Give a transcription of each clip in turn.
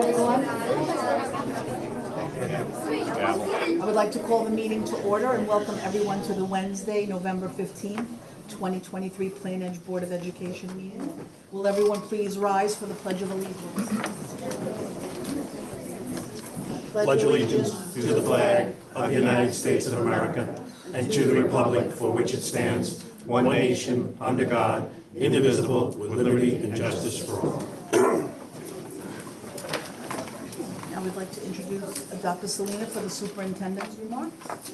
everyone. I would like to call the meeting to order and welcome everyone to the Wednesday, November 15th, 2023 Plain Edge Board of Education meeting. Will everyone please rise for the Pledge of Allegiance? Pledge allegiance to the flag of the United States of America and to the republic for which it stands, one nation, under God, indivisible, with liberty and justice for all. Now we'd like to introduce Dr. Salina for the superintendent's remarks.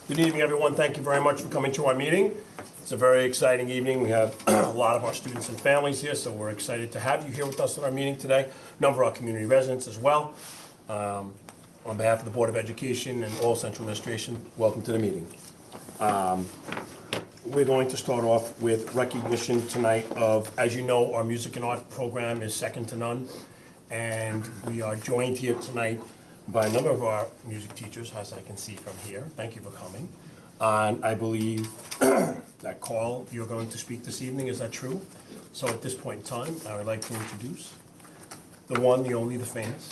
Good evening, everyone. Thank you very much for coming to our meeting. It's a very exciting evening. We have a lot of our students and families here, so we're excited to have you here with us at our meeting today. A number of our community residents as well. On behalf of the Board of Education and all central administration, welcome to the meeting. We're going to start off with recognition tonight of, as you know, our music and art program is second to none. And we are joined here tonight by a number of our music teachers, as I can see from here. Thank you for coming. And I believe that Carl, you're going to speak this evening, is that true? So at this point in time, I would like to introduce the one, the only, the famous.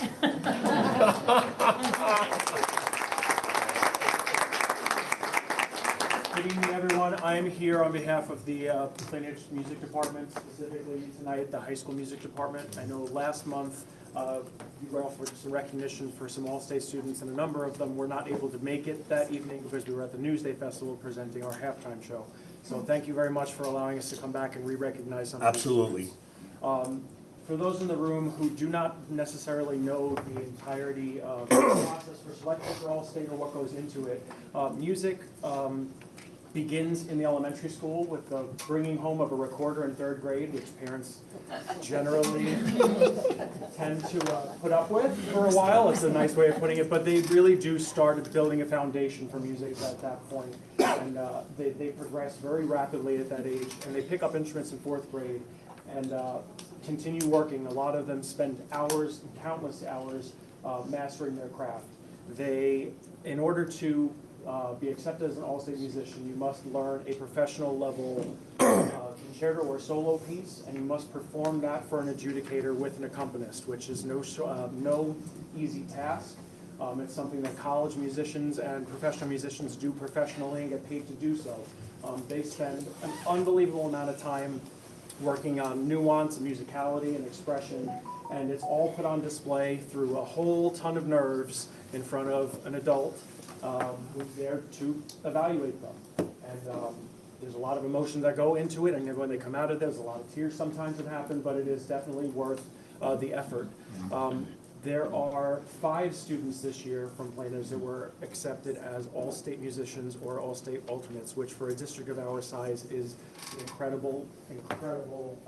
Good evening, everyone. I'm here on behalf of the Plain Edge Music Department, specifically tonight the high school music department. I know last month we were offered some recognition for some All-State students, and a number of them were not able to make it that evening because we were at the Newsday Festival presenting our halftime show. So thank you very much for allowing us to come back and re-recognize some of these Absolutely. students. For those in the room who do not necessarily know the entirety of the process for selecting for All-State or what goes into it, music begins in the elementary school with the bringing home of a recorder in 3rd grade, which parents generally tend to put up with for a while. It's a nice way of putting it, but they really do start building a foundation for music at that point. And they progress very rapidly at that age, and they pick up instruments in 4th grade and continue working. A lot of them spend hours, countless hours, mastering their craft. In order to be accepted as an All-State musician, you must learn a professional level concerto or solo piece, and you must perform that for an adjudicator with an accompanist, which is no easy task. It's something that college musicians and professional musicians do professionally and get paid to do so. They spend an unbelievable amount of time working on nuance and musicality and expression, and it's all put on display through a whole ton of nerves in front of an adult who's there to evaluate them. And there's a lot of emotion that go into it, and when they come out of there's a lot of tears sometimes that happen, but it is definitely worth the effort. There are 5 students this year from Plain Edge that were accepted as All-State musicians or All-State alternates, which for a district of our size is an incredible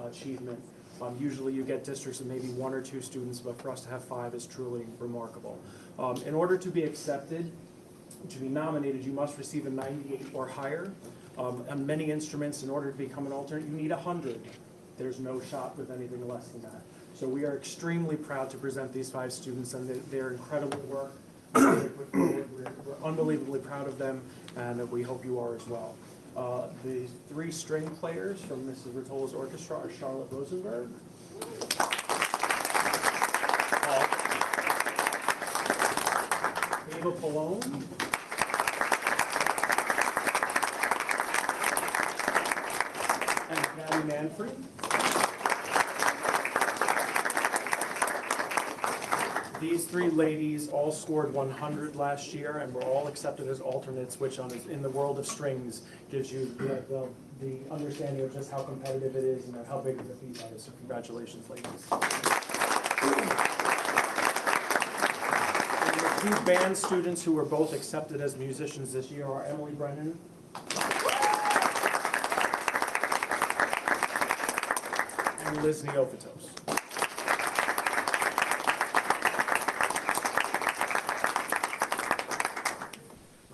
achievement. Usually you get districts of maybe 1 or 2 students, but for us to have 5 is truly remarkable. In order to be accepted, to be nominated, you must receive a 98 or higher. On many instruments, in order to become an alternate, you need 100. There's no shot with anything less than that. So we are extremely proud to present these 5 students and their incredible work. We're unbelievably proud of them, and we hope you are as well. The 3 string players from Mrs. Rotola's orchestra are Charlotte Rosenberg, Ava Pallone, and Gabby Manfred. These 3 ladies all scored 100 last year and were all accepted as alternates, which in the world of strings gives you the understanding of just how competitive it is and how big of a feat that is. So congratulations, ladies. And the 2 band students who were both accepted as musicians this year are Emily Brennan and Liz Neophytos.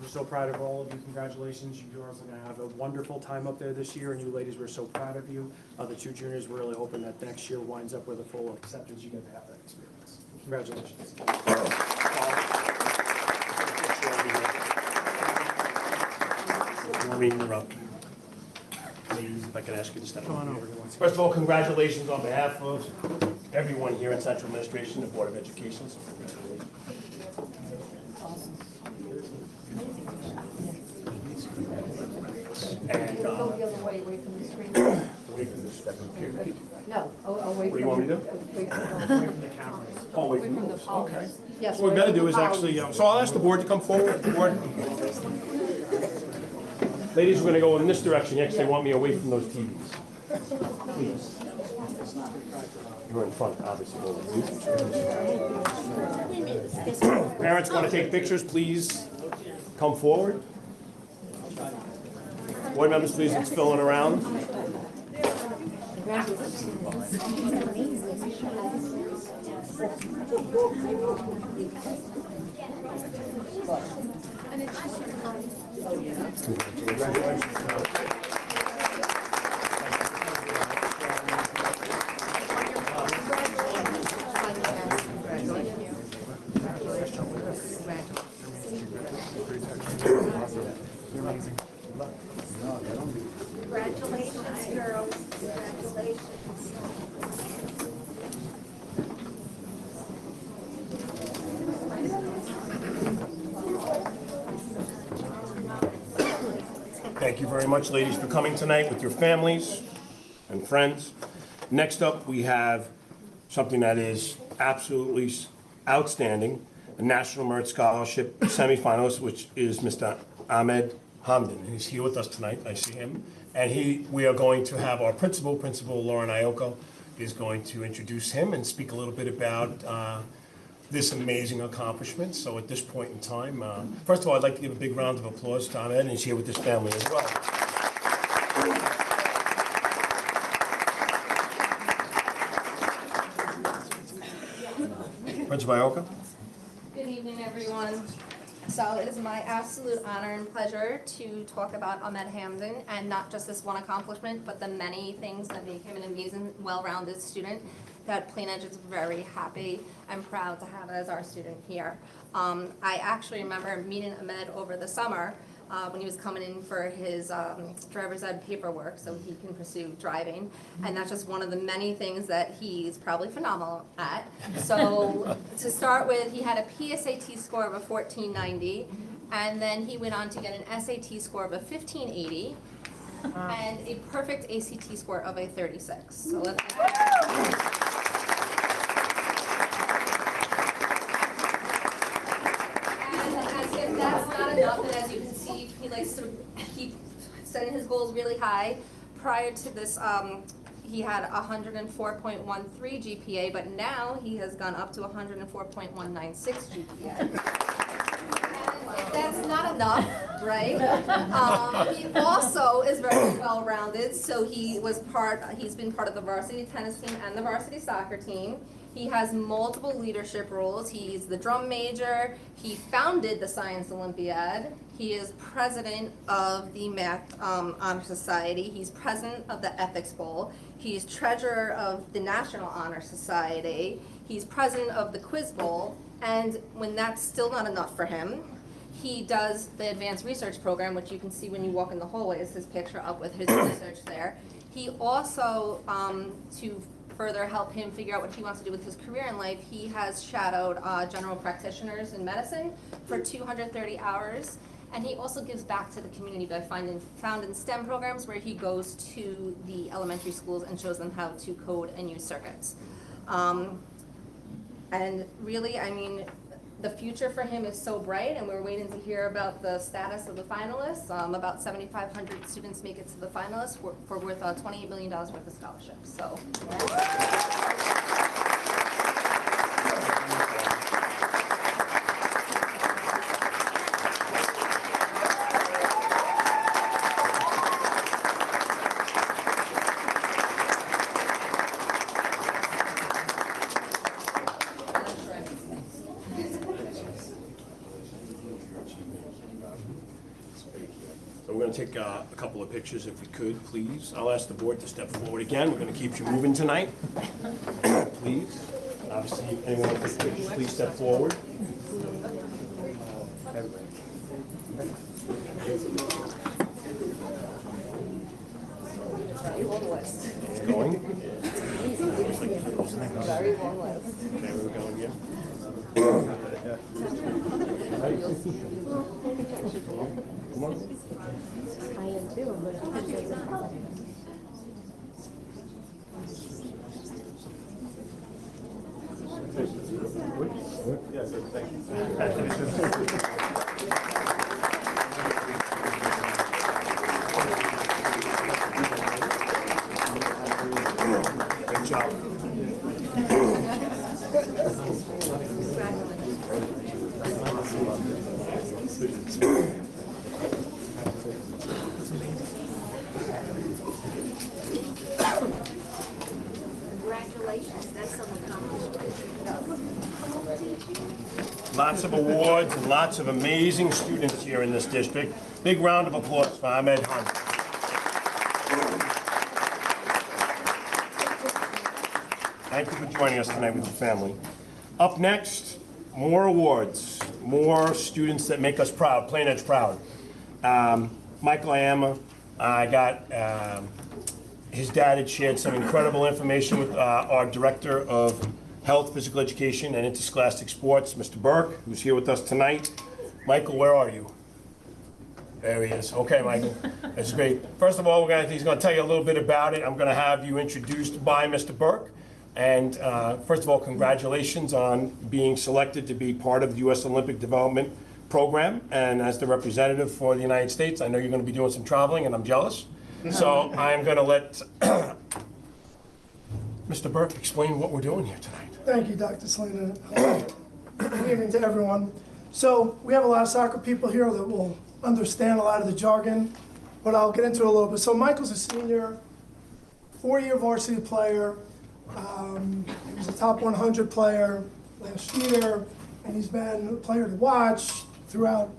So proud of all of you. Congratulations. You girls are going to have a wonderful time up there this year, and you ladies, we're so proud of you. The 2 juniors, we're really hoping that next year winds up with a full acceptance. You get to have that experience. Congratulations. Let me interrupt. Please. if I can ask you to step on over. First of all, congratulations on behalf of everyone here in Central Administration, the Board of Education. So congratulations. And, Go the other way, away from the screen. away from this step up here. No, away from. What do you want me to do? Away from the Oh, away away from from the those. poles. Okay. Yes. So what we away gotta from do the is poles. actually, so I'll ask the board to come forward. Board. Ladies, we're gonna go in this direction, yeah, 'cause they want me away from those TVs. Please. You're in front, obviously. Parents wanna take pictures, please come forward. Board members, please, it's filling around. Congratulations, girls. Congratulations. Thank you very much, ladies, for coming tonight with your families and friends. Next up, we have something that is absolutely outstanding, a National Merit Scholarship semifinalist, which is Mr. Ahmed Hamdan. He's here with us tonight, I see him. And we are going to have our principal, Lauren Iocco, is going to introduce him and speak a little bit about this amazing accomplishment. So at this point in time, first of all, I'd like to give a big round of applause to Ahmed, and he's here with his family as well. Principal Iocco. Good evening, everyone. So it is my absolute honor and pleasure to talk about Ahmed Hamdan, and not just this one accomplishment, but the many things that make him an amazing, well-rounded student that Plain Edge is very happy and proud to have as our student here. I actually remember meeting Ahmed over the summer when he was coming in for his driver's ed paperwork so he can pursue driving. And that's just one of the many things that he's probably phenomenal at. So to start with, he had a PSAT score of a 1490, and then he went on to get an SAT score of a 1580, and a perfect ACT score of a 36. So let's if that's not enough, and as you can see, he likes to keep setting his goals really high. Prior to this, he had 104.13 GPA, but now he has gone up to 104.196 GPA. And if that's not enough, right? He also is very well-rounded, so he's been part of the varsity tennis team and the varsity soccer team. He has multiple leadership roles. He's the drum major. He founded the Science Olympiad. He is president of the Math Honor Society. He's president of the Ethics Bowl. He's treasurer of the National Honor Society. He's president of the Quiz Bowl. And when that's still not enough for him, he does the Advanced Research Program, which you can see when you walk in the hallway, is his picture up with his research there. He also, to further help him figure out what he wants to do with his career in life, he has shadowed general practitioners in medicine for 230 hours. And he also gives back to the community by founding STEM programs where he goes to the elementary schools and shows them how to code and use circuits. And really, I mean, the future for him is so bright, and we're waiting to hear about the status of the finalists. About 7,500 students make it to the finalists for worth $28 million worth of scholarships. So. So we're going to take a couple of pictures if we could, please. I'll ask the board to step forward again. We're going to keep you moving tonight. Please. Obviously, if anyone wants to take pictures, please step forward. Very long list. It's going. Very long list. There we go again. I am too, but it doesn't. Good job. Congratulations, that's some accomplishment. Lots of awards and lots of amazing students here in this district. Big round of applause for Ahmed Hunt. Thank you for joining us tonight with your family. Up next, more awards, more students that make us proud, Plain Edge proud. Michael Ayama, I got, his dad had shared some incredible information with our Director of Health, Physical Education, and Interscholastic Sports, Mr. Burke, who's here with us tonight. Michael, where are you? There he is. Okay, Michael, that's great. First of all, he's gonna tell you a little bit about it. I'm gonna have you introduced by Mr. Burke. And first of all, congratulations on being selected to be part of the U.S. Olympic Development Program. And as the representative for the United States, I know you're going to be doing some traveling, and I'm jealous. So I'm going to let Mr. Burke explain what we're doing here tonight. Thank you, Dr. Selena. Good evening to everyone. So we have a lot of soccer people here that will understand a lot of the jargon, but I'll get into it a little bit. So Michael's a senior, 4-year varsity player. He was a top 100 player last year, and he's been a player to watch throughout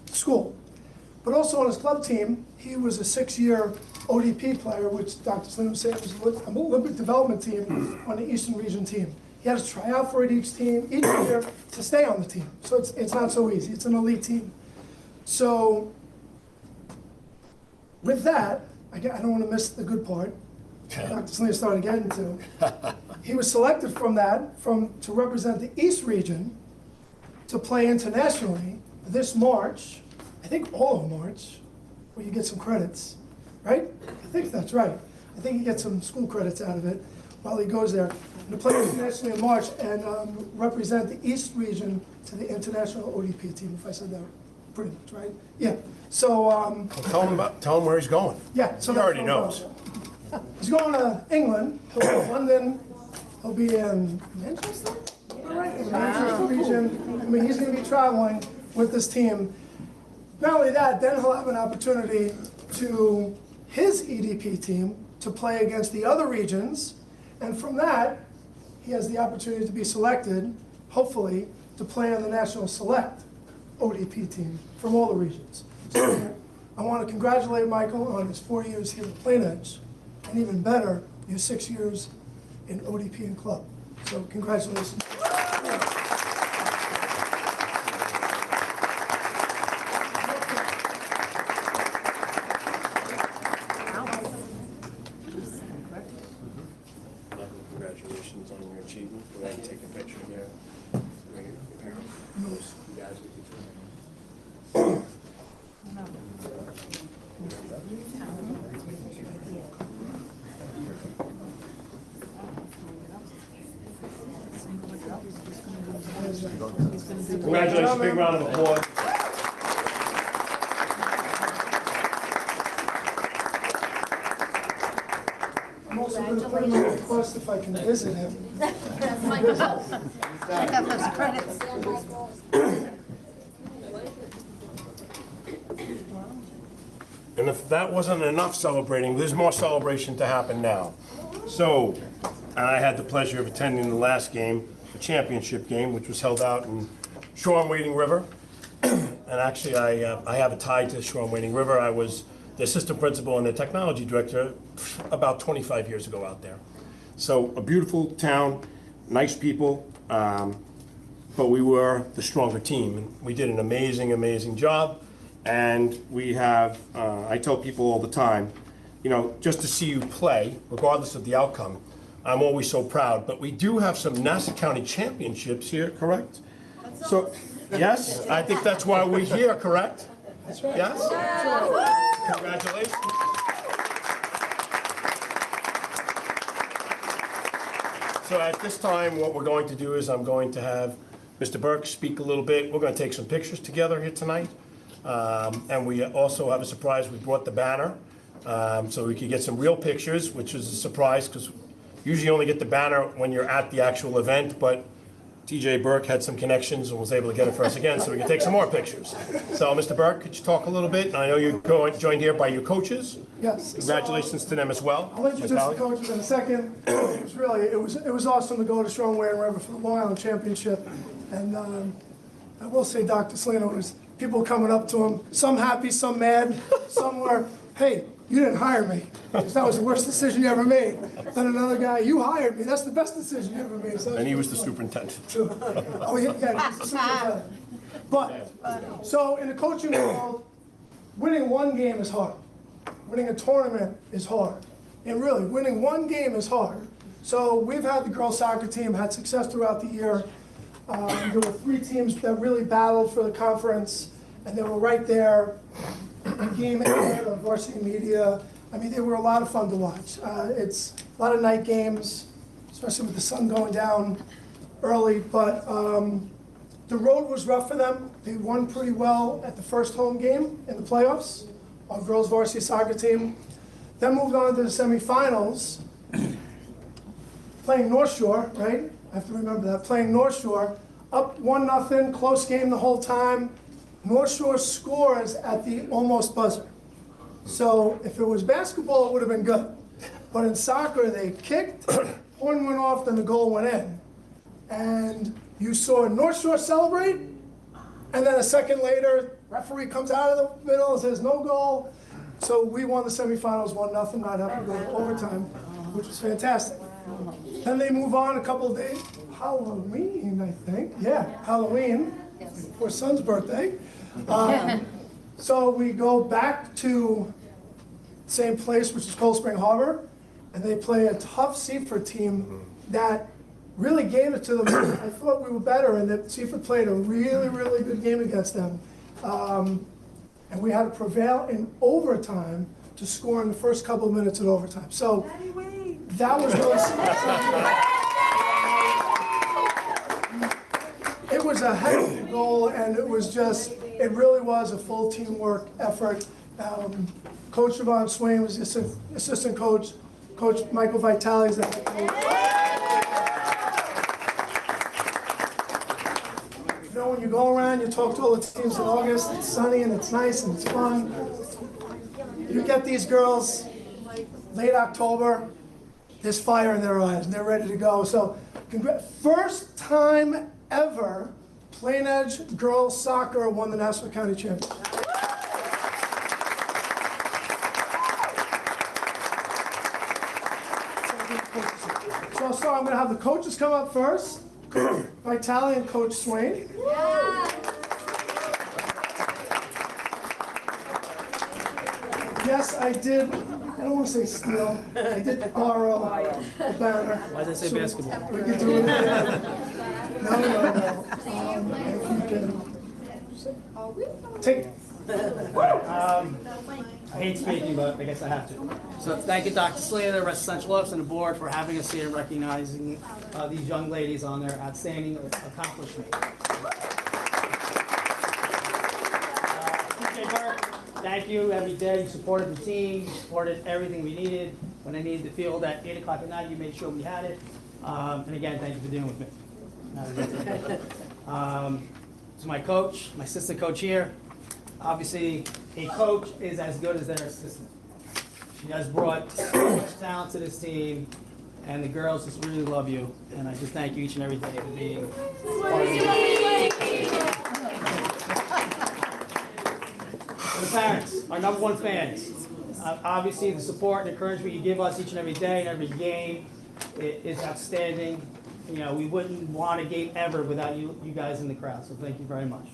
school. But also on his club team, he was a 6-year ODP player, which Dr. Slim said was an Olympic development team on the Eastern Region team. He had to try out for it each year to stay on the team. So it's not so easy. It's an elite team. So with that, I don't want to miss the good part. Dr. Selena started getting to. He was selected from that to represent the East Region to play internationally this March. I think all of March, where you get some credits, right? I think that's right. I think he gets some school credits out of it while he goes there. And to play internationally in March and represent the East Region to the international ODP team, if I said that pretty much, right? Yeah. So. Tell him where he's going. Yeah. So he already knows. He's going to England. He'll go to London. He'll be in Manchester. All right, in the Manchester region. I mean, he's going to be traveling with this team. Not only that, then he'll have an opportunity to his EDP team to play against the other regions, and from that, he has the opportunity to be selected, hopefully, to play on the national select ODP team from all the regions. So I want to congratulate Michael on his 4 years here at Plain Edge, and even better, your 6 years in ODP and club. So congratulations. Congratulations on your achievement. We're going to take a picture here. Bring it here. You guys will be Congratulations, big round of applause. I'm also going to put in a request if I can visit him. Check out those credits. And if that wasn't enough celebrating, there's more celebration to happen now. So, I had the pleasure of attending the last game, the championship game, which was held out in Shore-on-Wading River. And actually, I have a tie to Shore-on-Wading River. I was the assistant principal and the technology director about 25 years ago out there. So a beautiful town, nice people, but we were the stronger team. And we did an amazing, amazing job. And we have, I tell people all the time, you know, just to see you play, regardless of the outcome, I'm always so proud. But we do have some Nassau County championships here, correct? So, yes, I think that's why we're here, correct? That's right. Yes? Congratulations. So at this time, what we're going to do is I'm going to have Mr. Burke speak a little bit. We're going to take some pictures together here tonight. And we also have a surprise. We brought the banner so we could get some real pictures, which is a surprise because usually you only get the banner when you're at the actual event, but TJ Burke had some connections and was able to get it for us again so we can take some more pictures. So Mr. Burke, could you talk a little bit? I know you're joined here by your coaches. Yes. Congratulations to them as well. I'll introduce the coaches in a second. It was awesome to go to Strong Way and River for the Long Island Championship. And I will say Dr. Salino, was people coming up to him, some happy, some mad, some were, hey, you didn't hire me. That was the worst decision you ever made. Then another guy, you hired me. That's the best decision you ever made. So And he was the superintendent. oh, yeah, he's the superintendent. But, so in the coaching world, winning one game is hard. Winning a tournament is hard. And really, winning one game is hard. So we've had the girls soccer team, had success throughout the year. There were 3 teams that really battled for the conference, and they were right there. Game ahead of varsity media. I mean, they were a lot of fun to watch. It's a lot of night games, especially with the sun going down early, but the road was rough for them. They won pretty well at the first home game in the playoffs, our girls varsity soccer team. Then moved on to the semifinals, playing North Shore, right? I have to remember that, playing North Shore, up 1-0, close game the whole time. North Shore scores at the almost buzzer. So if it was basketball, it would have been good. But in soccer, they kicked, horn went off, then the goal went in. And you saw North Shore celebrate, and then a second later, referee comes out of the middle and says no goal. So we won the semifinals 1-0, not having to go to overtime, which was fantastic. Then they move on a couple of days. Halloween, I think. Yeah, Halloween. For son's birthday. So we go back to the same place, which is Cold Spring Harbor, and they play a tough Seaford team that really gave it to them. I thought we were better, and that Seaford played a really, really good game against them. And we had to prevail in overtime to score in the first couple of minutes of overtime. So that was really it was a heck of a goal, and it really was a full teamwork effort. Coach Yvonne Swain was the assistant coach. Coach Michael Vitale is the head coach. You know, when you go around, you talk to all the teams in August, it's sunny and it's nice and it's fun. You get these girls late October, there's fire in their eyes and they're ready to go. So, first time ever, Plain Edge girls soccer won the Nassau County Championship. So I'm going to have the coaches come up first. Coach Vitale and Coach Swain. Yes, I did. I don't want to say steal. I did borrow the banner. Why did I say basketball? We could do it again. No. If you can take. I hate speaking, but I guess I have to. So thank you, Dr. Slater, the rest of Central Office, and the board for having us here, recognizing these young ladies on their outstanding accomplishment. TJ Burke, thank you every day. You supported the team, you supported everything we needed. When I needed the field at 8 o'clock at night, you made sure we had it. And again, thank you for dealing with me. To my coach, my assistant coach here. Obviously, a coach is as good as their assistant. She has brought so much talent to this team, and the girls just really love you. And I just thank you each and every day for being part of the For the parents, our #1 fans. Obviously, the support and encouragement you give us each and every day and every game is outstanding. You know, we wouldn't want a game ever without you guys in the crowd. So thank you very much.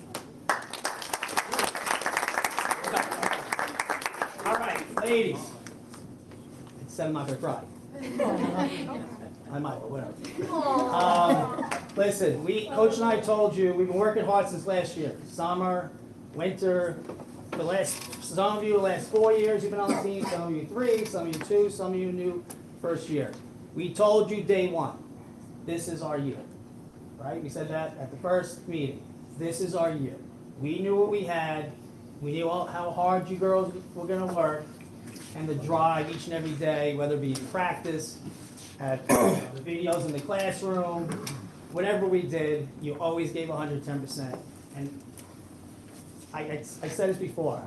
All right, ladies, said I'm not gonna cry. I might, but whatever. Listen, Coach and I told you, we've been working hard since last year. Summer, winter, some of you the last 4 years you've been on the team, some of you 3, some of you 2, some of you new first year. We told you day 1, this is our year, right? We said that at the first meeting. This is our year. We knew what we had. We knew how hard you girls were gonna work, and the drive each and every day, whether it be in practice, at the videos in the classroom, whatever we did, you always gave 110%. And I said this before,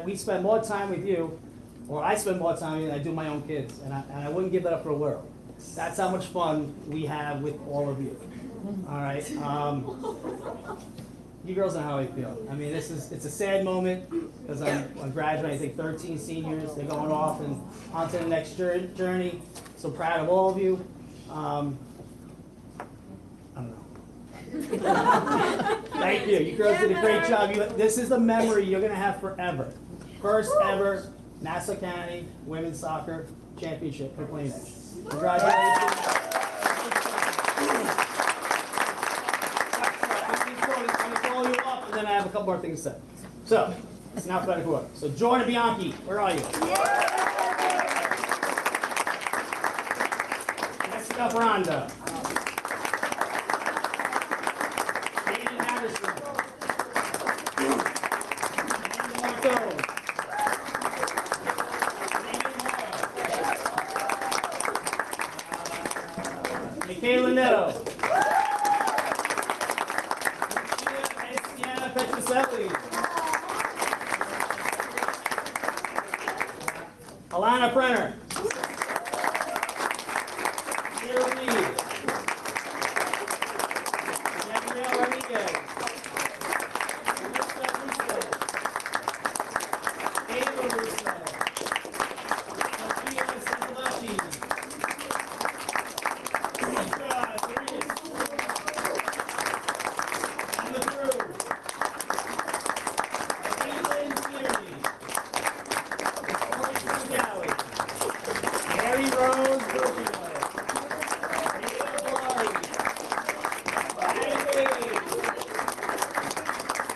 we spend more time with you, or I spend more time with you than I do my own kids, and I wouldn't give that up for a world. That's how much fun we have with all of you. All right. You girls know how I feel. I mean, it's a sad moment because I'm graduating. I think 13 seniors. They're going off and onto the next journey. So proud of all of you. I don't know. Thank you. You girls did a great job. This is the memory you're gonna have forever. First ever Nassau County Women's Soccer Championship for Plain Edge. Congratulations. You up, and then I have a couple more things to say. So, it's now alphabetical order. So, Jordan Bianchi, where are you? Jessica Ferranda. Aiden Harrison. Amanda Marteau. Michaela Netto. Petroselli. Alana Brenner. Sarah Reed. Gabrielle Rodriguez. Melissa Russo. Ava Russo. Sophia Santalachi. Emma Drew. Mary Rose Berkeway. Ada Flori.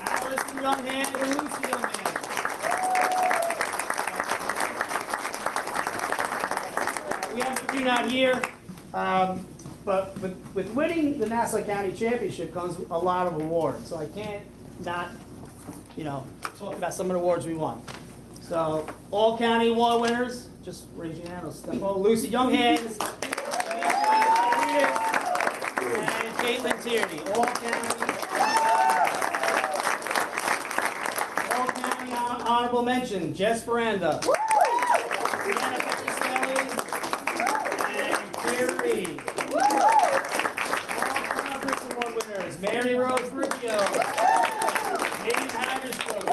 Allison Younghand and Lucy Younghand. We have you not here, but with winning the Nassau County Championship comes a lot of awards. So I can't not, talk about some of the awards we won. So, all county award winners, just raise your hand, I'll step over. Lucy Younghand, and Caitlin Tierney. All county honorable mention, Jess Ferranda. Deanna Petroselli, and Claire Reed. All conference award winners, Mary Rose Rubio, Hayden Hattersburg.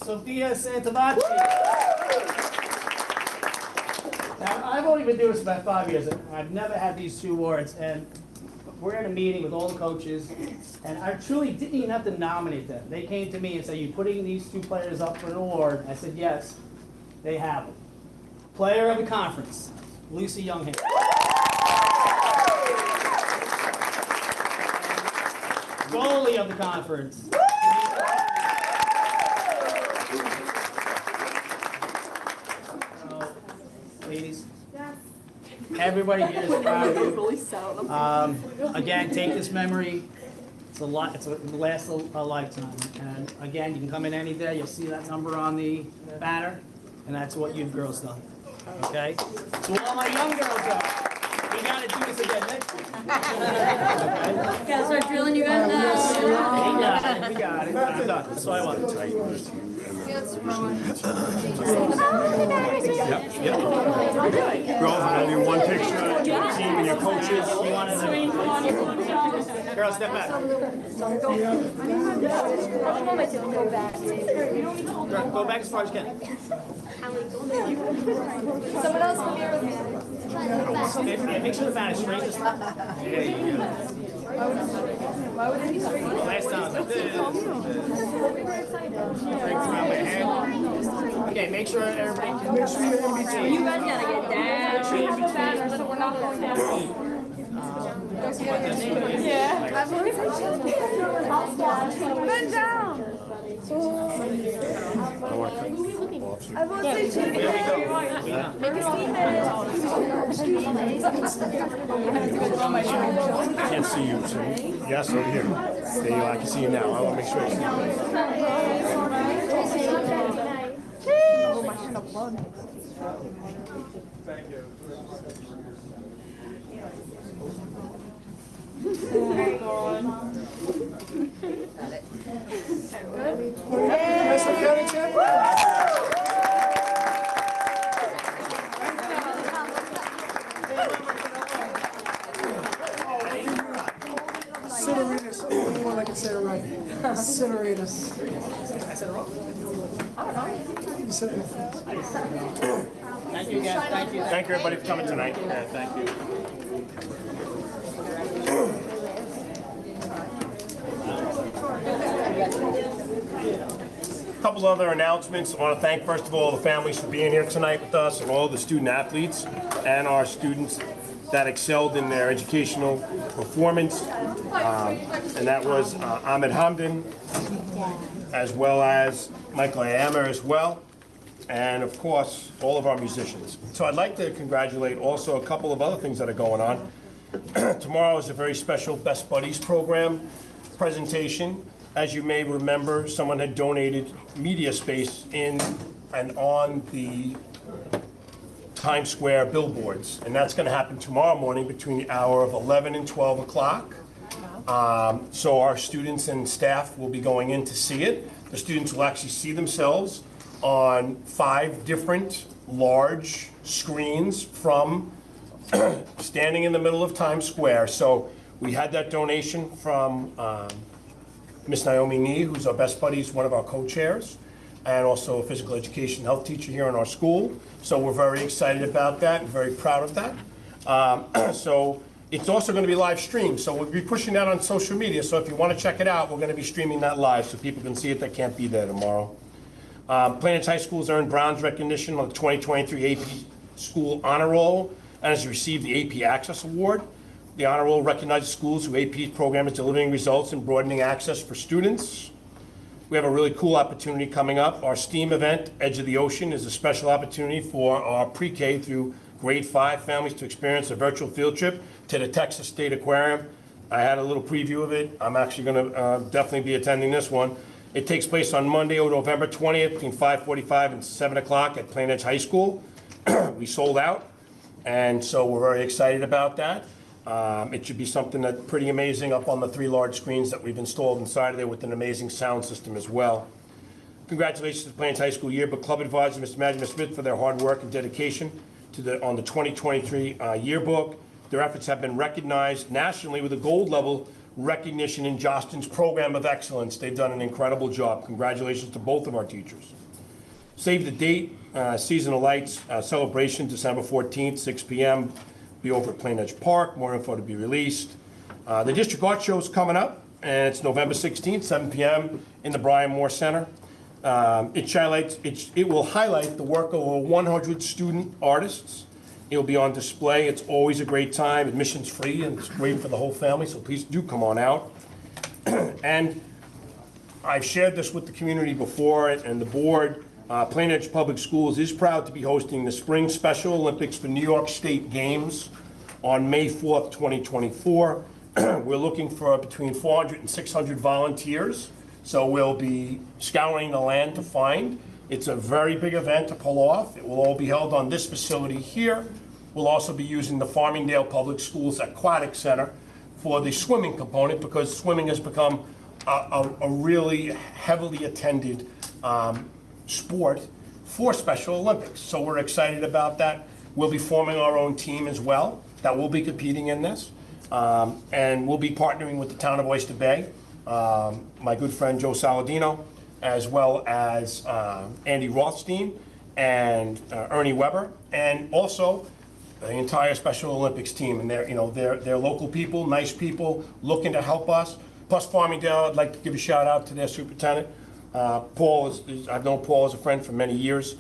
Sophia Santavacci. Now, I've only been doing this about 5 years, and I've never had these 2 awards, and we're in a meeting with all the coaches, and I truly didn't even have to nominate them. They came to me and said, "You putting these 2 players up for an award?" I said, "Yes, they have them." Player of the conference, Lucy Younghand. Goalie of the conference. Ladies, everybody here is proud of you. Again, take this memory. It's a lot. It'll last a lifetime. And again, you can come in any day. You'll see that number on the banner, and that's what you girls done. Okay. So all my young girls go. We gotta do this again next week. Gotta start drilling you guys now. We got it. I'm done. That's what I want to tell you. Girls, I'll do one picture of your team and your coaches. You want to girls, step back. Go back as far as you can. Someone else come here with me. Make sure the fan is straight. Just there you go. Last time. Brings around my head. Okay, make sure everybody. Make sure you're in between. You guys gotta get down fast so we're not going down. Yeah. Bend down. I won't say Here we go. can't see you, so yes, over here. There you go, I can see you now. I want to make sure I see Thank you. Mr. County Champion. Cineratus, only one I can say it right. Cineratus. I said it wrong. You said it. Thank you, guys. Thank you. Thank you, everybody, for coming tonight. Thank you. A couple other announcements. I want to thank, first of all, the families for being here tonight with us, and all the student athletes and our students that excelled in their educational performance. And that was Ahmed Hamdan, as well as Michael Ayamer as well, and of course, all of our musicians. So I'd like to congratulate also a couple of other things that are going on. Tomorrow is a very special Best Buddies program presentation. As you may remember, someone had donated media space in and on the Times Square billboards, and that's going to happen tomorrow morning between the hour of 11 and 12 o'clock. So our students and staff will be going in to see it. The students will actually see themselves on 5 different large screens from standing in the middle of Times Square. So we had that donation from Miss Naomi Nee, who's our Best Buddies, one of our co-chairs, and also a physical education health teacher here in our school. So we're very excited about that and very proud of that. So it's also going to be live streamed, so we'll be pushing that on social media. So if you want to check it out, we're going to be streaming that live so people can see it that can't be there tomorrow. Plainedge High School has earned bronze recognition on the 2023 AP School Honor Roll and has received the AP Access Award. The Honor Roll recognizes schools whose AP program is delivering results and broadening access for students. We have a really cool opportunity coming up. Our STEAM event, Edge of the Ocean, is a special opportunity for our pre-K through grade 5 families to experience a virtual field trip to the Texas State Aquarium. I had a little preview of it. I'm actually going to definitely be attending this one. It takes place on Monday, November 20th, between 5:45 and 7 o'clock at Plainedge High School. We sold out, and so we're very excited about that. It should be something that's pretty amazing up on the 3 large screens that we've installed inside of there with an amazing sound system as well. Congratulations to the Plainedge High School Yearbook Club Advisors, Mr. Madden and Ms. Smith, for their hard work and dedication on the 2023 yearbook. Their efforts have been recognized nationally with a gold level recognition in Jostin's Program of Excellence. They've done an incredible job. Congratulations to both of our teachers. Save the date, Season of Lights celebration, December 14th, 6 p.m. Be over at Plainedge Park. More info to be released. The District Art Show is coming up, and it's November 16th, 7 p.m. in the Brian Moore Center. It will highlight the work of over 100 student artists. It'll be on display. It's always a great time. Admission's free, and it's great for the whole family, so please do come on out. And I've shared this with the community before, and the board. Plainedge Public Schools is proud to be hosting the Spring Special Olympics for New York State Games on May 4th, 2024. We're looking for between 400 and 600 volunteers, so we'll be scouring the land to find. It's a very big event to pull off. It will all be held on this facility here. We'll also be using the Farmingdale Public Schools Aquatic Center for the swimming component, because swimming has become a really heavily attended sport for Special Olympics. So we're excited about that. We'll be forming our own team as well that will be competing in this. And we'll be partnering with the town of Oyster Bay, my good friend Joe Saladino, as well as Andy Rothstein and Ernie Weber. And also, the entire Special Olympics team, and they're local people, nice people, looking to help us. Plus Farmingdale, I'd like to give a shout out to their superintendent. Paul I've known Paul as a friend for many years.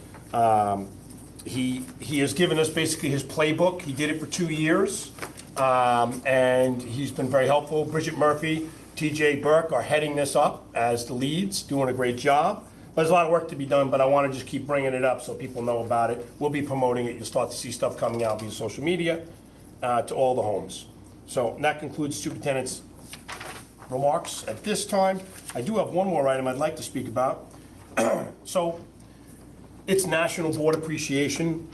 He has given us basically his playbook. He did it for 2 years, and he's been very helpful. Bridget Murphy, TJ Burke are heading this up as the leads, doing a great job. There's a lot of work to be done, but I want to just keep bringing it up so people know about it. We'll be promoting it. You'll start to see stuff coming out via social media to all the homes. So that concludes Superintendent's remarks at this time. I do have one more item I'd like to speak about. So it's National Board Appreciation,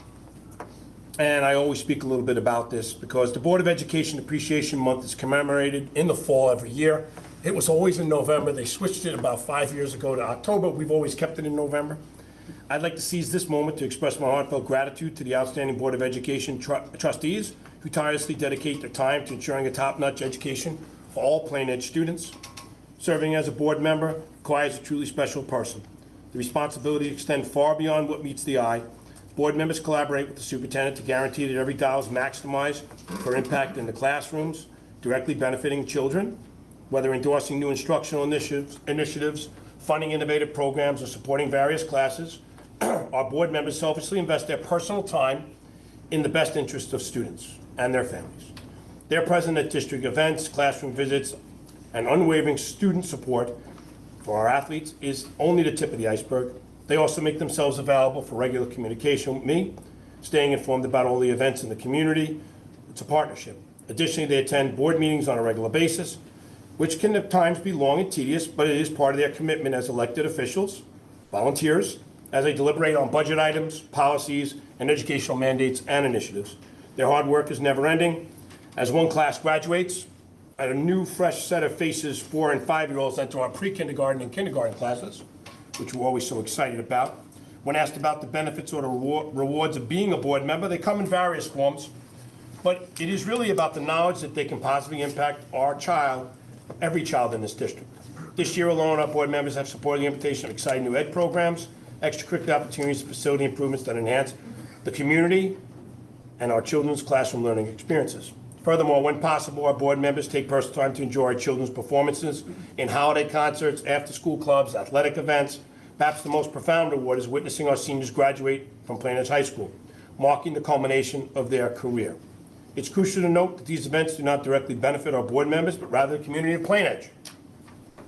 and I always speak a little bit about this because the Board of Education Appreciation Month is commemorated in the fall every year. It was always in November. They switched it about 5 years ago to October. We've always kept it in November. I'd like to seize this moment to express my heartfelt gratitude to the outstanding Board of Education trustees who tirelessly dedicate their time to ensuring a top-notch education for all plain ed students. Serving as a board member requires a truly special person. The responsibility extends far beyond what meets the eye. Board members collaborate with the superintendent to guarantee that every dollar is maximized for impact in the classrooms, directly benefiting children, whether endorsing new instructional initiatives, funding innovative programs, or supporting various classes. Our board members selflessly invest their personal time in the best interest of students and their families. They're present at district events, classroom visits, and unwavering student support for our athletes is only the tip of the iceberg. They also make themselves available for regular communication with me, staying informed about all the events in the community. It's a partnership. Additionally, they attend board meetings on a regular basis, which can at times be long and tedious, but it is part of their commitment as elected officials, volunteers, as they deliberate on budget items, policies, and educational mandates and initiatives. Their hard work is never ending. As one class graduates, and a new fresh set of faces, 4 and 5-year-olds enter our pre-kindergarten and kindergarten classes, which we're always so excited about. When asked about the benefits or the rewards of being a board member, they come in various forms, but it is really about the knowledge that they can positively impact our child, every child in this district. This year alone, our board members have supported the implementation of exciting new ed programs, extracurricular opportunities, and facility improvements that enhance the community and our children's classroom learning experiences. Furthermore, when possible, our board members take personal time to enjoy our children's performances in holiday concerts, after-school clubs, athletic events. Perhaps the most profound reward is witnessing our seniors graduate from Plain Edge High School, marking the culmination of their career. It's crucial to note that these events do not directly benefit our board members, but rather the community of Plain Edge.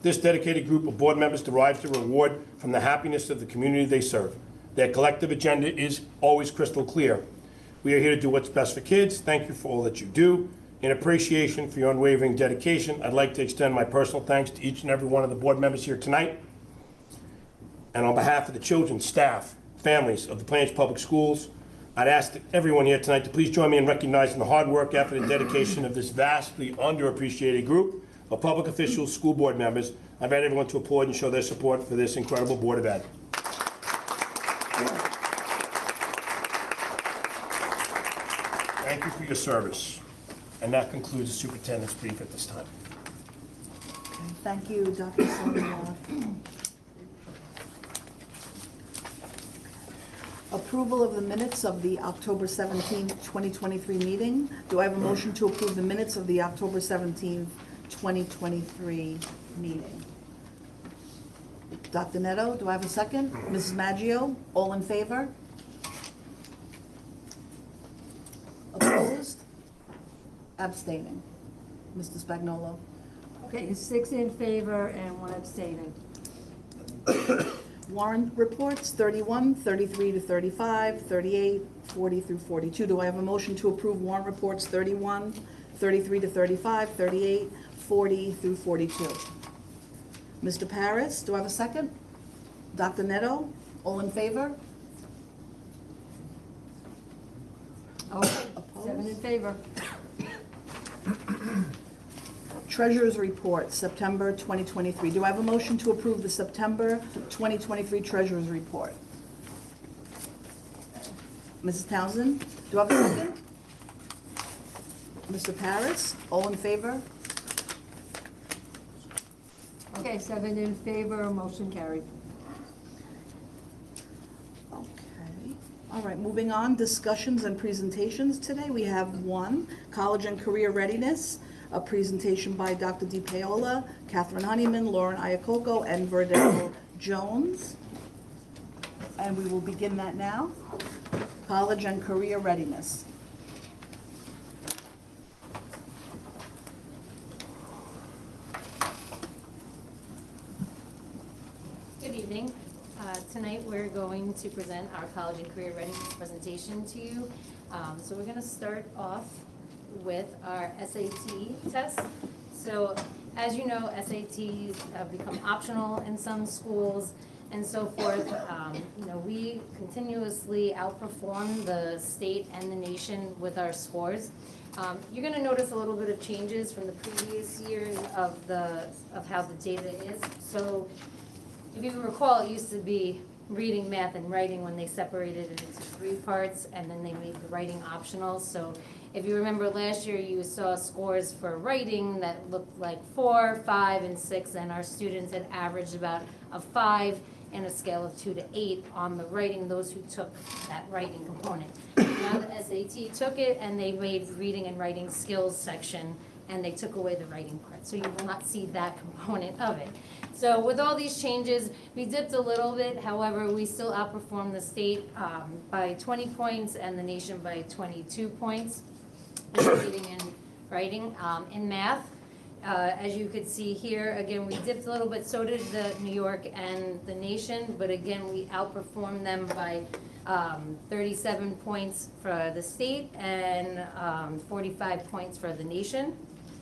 This dedicated group of board members derives their reward from the happiness of the community they serve. Their collective agenda is always crystal clear. We are here to do what's best for kids. Thank you for all that you do. In appreciation for your unwavering dedication, I'd like to extend my personal thanks to each and every one of the board members here tonight. And on behalf of the children, staff, families of the Plain Edge Public Schools, I'd ask everyone here tonight to please join me in recognizing the hard work, effort, and dedication of this vastly underappreciated group of public officials, school board members. I invite everyone to applaud and show their support for this incredible Board of Ed. Thank you for your service. And that concludes the superintendent's brief at this time. Thank you, Dr. Sonia. Approval of the minutes of the October 17, 2023 meeting. Do I have a motion to approve the minutes of the October 17, 2023 meeting? Dr. Neto, do I have a second? Mrs. Maggio, all in favor? Opposed? Abstaining. Mr. Spagnolo. Okay, 6 in favor and 1 abstaining. Warrant reports, 31, 33 to 35, 38, 40 through 42. Do I have a motion to approve warrant reports 31, 33 to 35, 38, 40 through 42? Mr. Paris, do I have a second? Dr. Neto, all in favor? Okay, Opposed? 7 in favor. Treasurer's report, September 2023. Do I have a motion to approve the September 2023 Treasurer's report? Mrs. Townsend, do I have a second? Mr. Paris, all in favor? Okay, 7 in favor, motion carried. Okay. All right, moving on, discussions and presentations today. We have one, college and career readiness, a presentation by Dr. Di Paola, Catherine Honeyman, Lauren Iacocco, and Verdell Jones. And we will begin that now. College and career readiness. Good evening. Tonight we're going to present our college and career readiness presentation to you. So we're going to start off with our SAT test. So as you know, SATs have become optional in some schools and so forth. We continuously outperform the state and the nation with our scores. You're going to notice a little bit of changes from the previous years of how the data is. So if you recall, it used to be reading, math, and writing when they separated it into 3 parts, and then they made the writing optional. So if you remember last year, you saw scores for writing that looked like 4, 5, and 6, and our students had averaged about a 5 and a scale of 2 to 8 on the writing, those who took that writing component. Now the SAT took it, and they made reading and writing skills section, and they took away the writing part. So you will not see that component of it. So with all these changes, we dipped a little bit. However, we still outperformed the state by 20 points and the nation by 22 points in reading and writing. In math, as you could see here, again, we dipped a little bit. So did the New York and the nation. But again, we outperformed them by 37 points for the state and 45 points for the nation.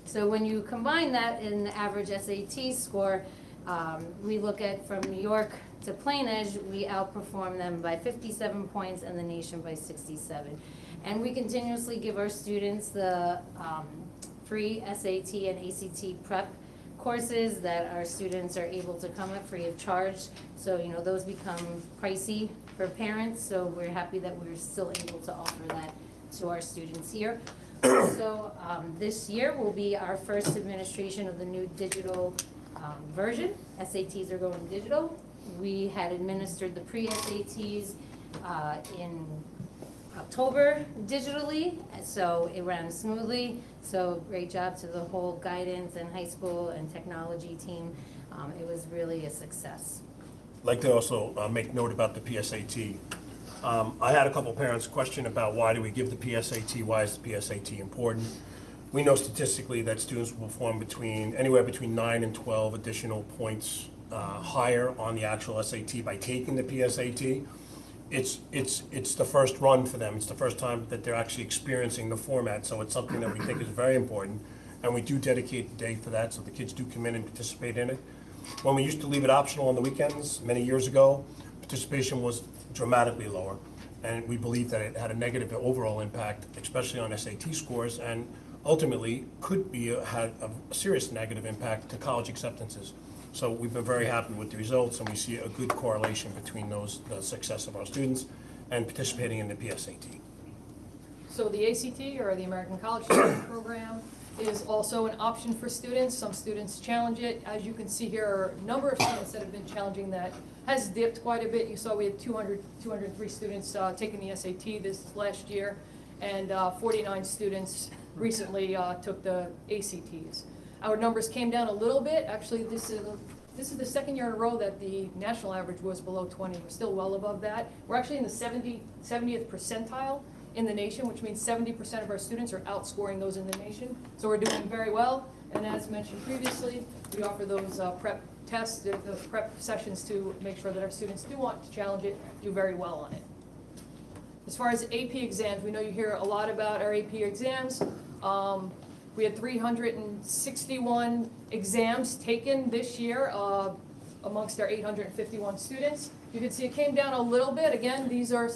So when you combine that in the average SAT score, we look at from New York to Plain Edge, we outperform them by 57 points and the nation by 67. And we continuously give our students the free SAT and ACT prep courses that our students are able to come at free of charge. So, those become pricey for parents, so we're happy that we're still able to offer that to our students here. So this year will be our first administration of the new digital version. SATs are going digital. We had administered the pre-SATs in October digitally, so it ran smoothly. So great job to the whole guidance and high school and technology team. It was really a success. I'd like to also make note about the PSAT. I had a couple parents question about why do we give the PSAT, why is the PSAT important? We know statistically that students will perform anywhere between 9 and 12 additional points higher on the actual SAT by taking the PSAT. It's the first run for them. It's the first time that they're actually experiencing the format, so it's something that we think is very important. And we do dedicate the day for that, so the kids do come in and participate in it. When we used to leave it optional on the weekends, many years ago, participation was dramatically lower. And we believe that it had a negative overall impact, especially on SAT scores, and ultimately could be had a serious negative impact to college acceptances. So we've been very happy with the results, and we see a good correlation between the success of our students and participating in the PSAT. So the ACT, or the American College Student Program, is also an option for students. Some students challenge it. As you can see here, are a number of students that have been challenging that has dipped quite a bit. You saw we had 203 students taking the SAT this last year, and 49 students recently took the ACTs. Our numbers came down a little bit. Actually, this is the second year in a row that the national average was below 20. We're still well above that. We're actually in the 70th percentile in the nation, which means 70% of our students are outscoring those in the nation. So we're doing very well. And as mentioned previously, we offer those prep tests, those prep sessions to make sure that our students do want to challenge it, do very well on it. As far as AP exams, we know you hear a lot about our AP exams. We had 361 exams taken this year amongst our 851 students. You can see it came down a little bit. Again, these are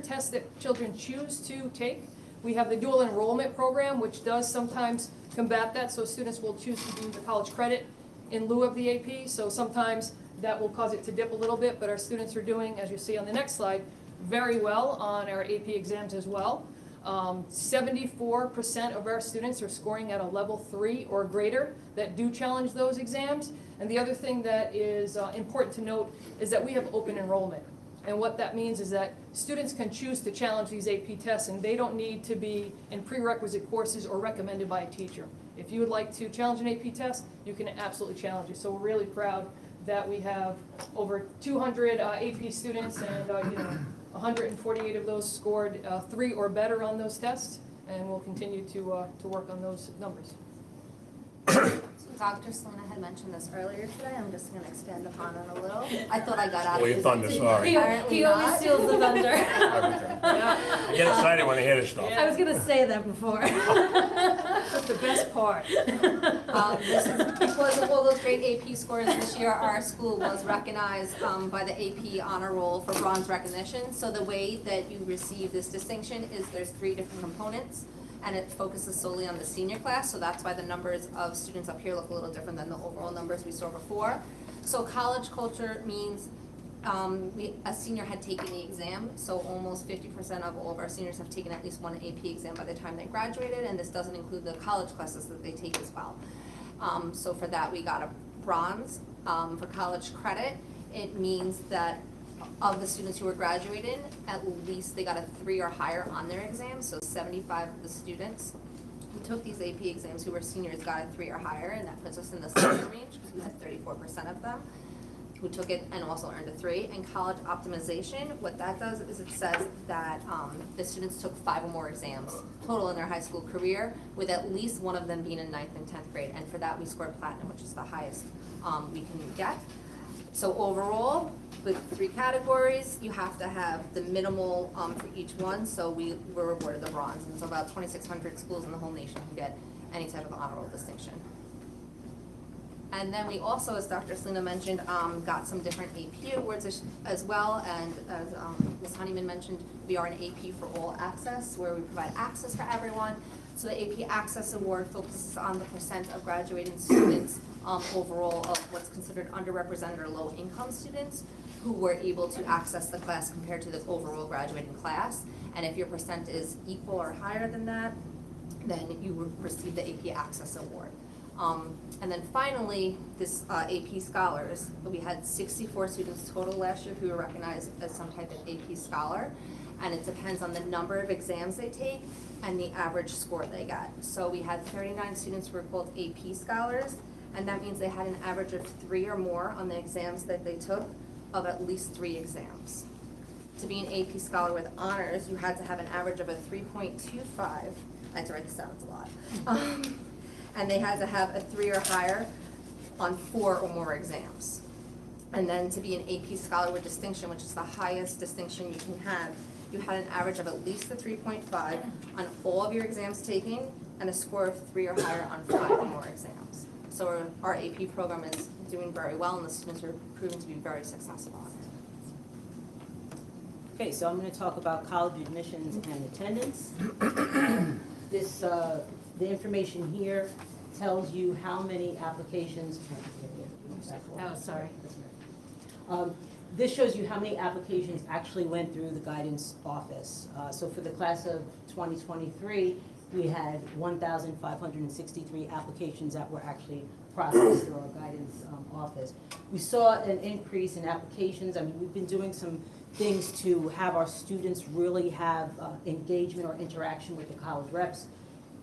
tests that children choose to take. We have the dual enrollment program, which does sometimes combat that, so students will choose to do the college credit in lieu of the AP. So sometimes that will cause it to dip a little bit, but our students are doing, as you see on the next slide, very well on our AP exams as well. 74% of our students are scoring at a level 3 or greater that do challenge those exams. And the other thing that is important to note is that we have open enrollment. And what that means is that students can choose to challenge these AP tests, and they don't need to be in prerequisite courses or recommended by a teacher. If you would like to challenge an AP test, you can absolutely challenge it. So we're really proud that we have over 200 AP students, and 148 of those scored 3 or better on those tests, and we'll continue to work on those numbers. Dr. Selena had mentioned this earlier today. I'm just going to expand upon it a little. I thought I got out Well, of your his thunder, sorry. Apparently He always not. steals the thunder. I get excited when I hear this stuff. I was gonna say that before. That's the best part. This is because of all those great AP scores this year. Our school was recognized by the AP Honor Roll for bronze recognition. So the way that you receive this distinction is there's 3 different components, and it focuses solely on the senior class. So that's why the numbers of students up here look a little different than the overall numbers we saw before. So college culture means a senior had taken the exam, so almost 50% of all of our seniors have taken at least one AP exam by the time they graduated, and this doesn't include the college classes that they take as well. So for that, we got a bronze. For college credit, it means that of the students who were graduating, at least they got a 3 or higher on their exam, so 75 of the students who took these AP exams who were seniors got a 3 or higher, and that puts us in the silver range, because we had 34% of them who took it and also earned a 3. And college optimization, what that does is it says that the students took 5 or more exams total in their high school career, with at least one of them being in 9th and 10th grade. And for that, we scored platinum, which is the highest we can get. So overall, with 3 categories, you have to have the minimal for each one. So we were awarded the bronze, and so about 2,600 schools in the whole nation can get any type of honor roll distinction. And then we also, as Dr. Selena mentioned, got some different AP awards as well. And as Ms. Honeyman mentioned, we are an AP for All Access, where we provide access for everyone. So the AP Access Award focuses on the percent of graduating students overall of what's considered underrepresented or low-income students who were able to access the class compared to the overall graduating class. And if your percent is equal or higher than that, then you will receive the AP Access Award. And then finally, this AP Scholars, we had 64 students total last year who were recognized as some type of AP Scholar, and it depends on the number of exams they take and the average score they got. So we had 39 students who were called AP Scholars, and that means they had an average of 3 or more on the exams that they took of at least 3 exams. To be an AP Scholar with honors, you had to have an average of a 3.25. I had to write this down, it's a lot. And they had to have a 3 or higher on 4 or more exams. And then to be an AP Scholar with distinction, which is the highest distinction you can have, you had an average of at least a 3.5 on all of your exams taken, and a score of 3 or higher on 5 or more exams. So our AP program is doing very well, and the students are proving to be very successful on it. Okay, so I'm going to talk about college admissions and attendance. This, the information here tells you how many applications. Oh, sorry. This shows you how many applications actually went through the guidance office. So for the class of 2023, we had 1,563 applications that were actually processed through our guidance office. We saw an increase in applications. I mean, we've been doing some things to have our students really have engagement or interaction with the college reps.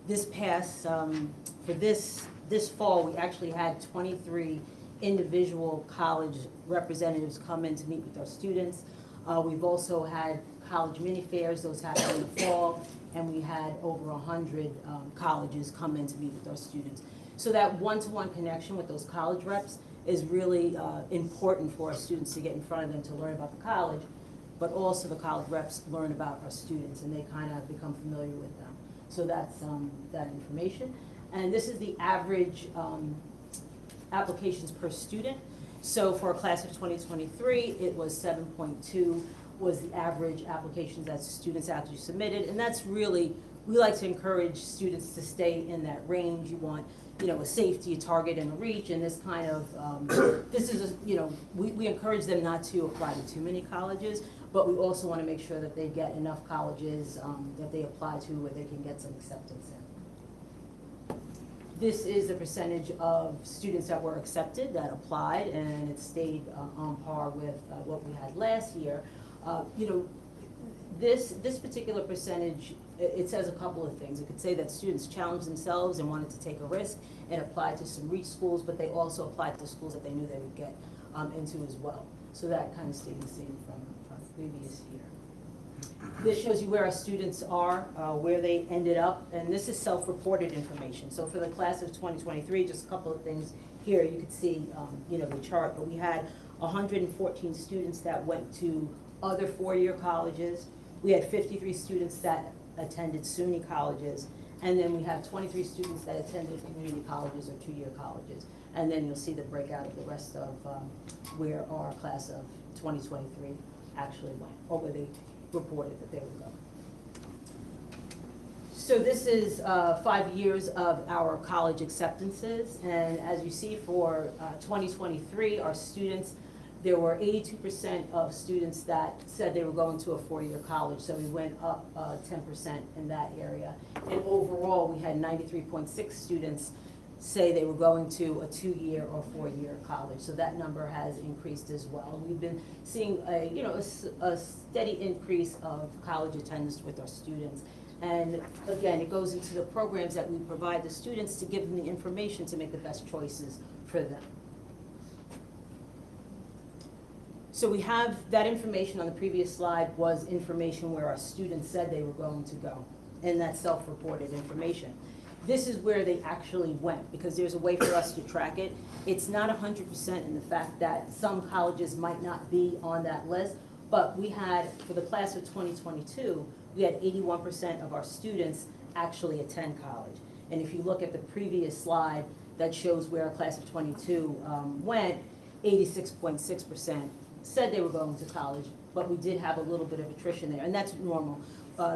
This past, for this fall, we actually had 23 individual college representatives come in to meet with our students. We've also had college mini fairs, those happened in the fall, and we had over 100 colleges come in to meet with our students. So that one-to-one connection with those college reps is really important for our students to get in front of them to learn about the college, but also the college reps learn about our students and they kind of become familiar with them. So that's that information. And this is the average applications per student. So for a class of 2023, it was 7.2 was the average applications that students actually submitted. And that's really, we like to encourage students to stay in that range. You want, you know, a safety, a target, and a reach. And this kind of, this is, we encourage them not to apply to too many colleges, but we also want to make sure that they get enough colleges that they apply to where they can get some acceptance in. This is the percentage of students that were accepted, that applied, and it stayed on par with what we had last year. You know, this particular percentage, it says a couple of things. It could say that students challenged themselves and wanted to take a risk and applied to some reach schools, but they also applied to schools that they knew they would get into as well. So that kind of stayed the same from previous year. This shows you where our students are, where they ended up, and this is self-reported information. So for the class of 2023, just a couple of things here. You could see, you know, the chart, but we had 114 students that went to other four-year colleges. We had 53 students that attended SUNY colleges, and then we have 23 students that attended community colleges or two-year colleges. And then you'll see the breakout of the rest of where our class of 2023 actually went, or where they reported that they would go. So this is 5 years of our college acceptances, and as you see for 2023, our students, there were 82% of students that said they were going to a four-year college, so we went up 10% in that area. And overall, we had 93.6 students say they were going to a two-year or four-year college, so that number has increased as well. We've been seeing a steady increase of college attendance with our students. And again, it goes into the programs that we provide the students to give them the information to make the best choices for them. So we have that information on the previous slide was information where our students said they were going to go, and that's self-reported information. This is where they actually went, because there's a way for us to track it. It's not 100% in the fact that some colleges might not be on that list, but we had, for the class of 2022, we had 81% of our students actually attend college. And if you look at the previous slide that shows where our class of 22 went, 86.6% said they were going to college, but we did have a little bit of attrition there, and that's normal.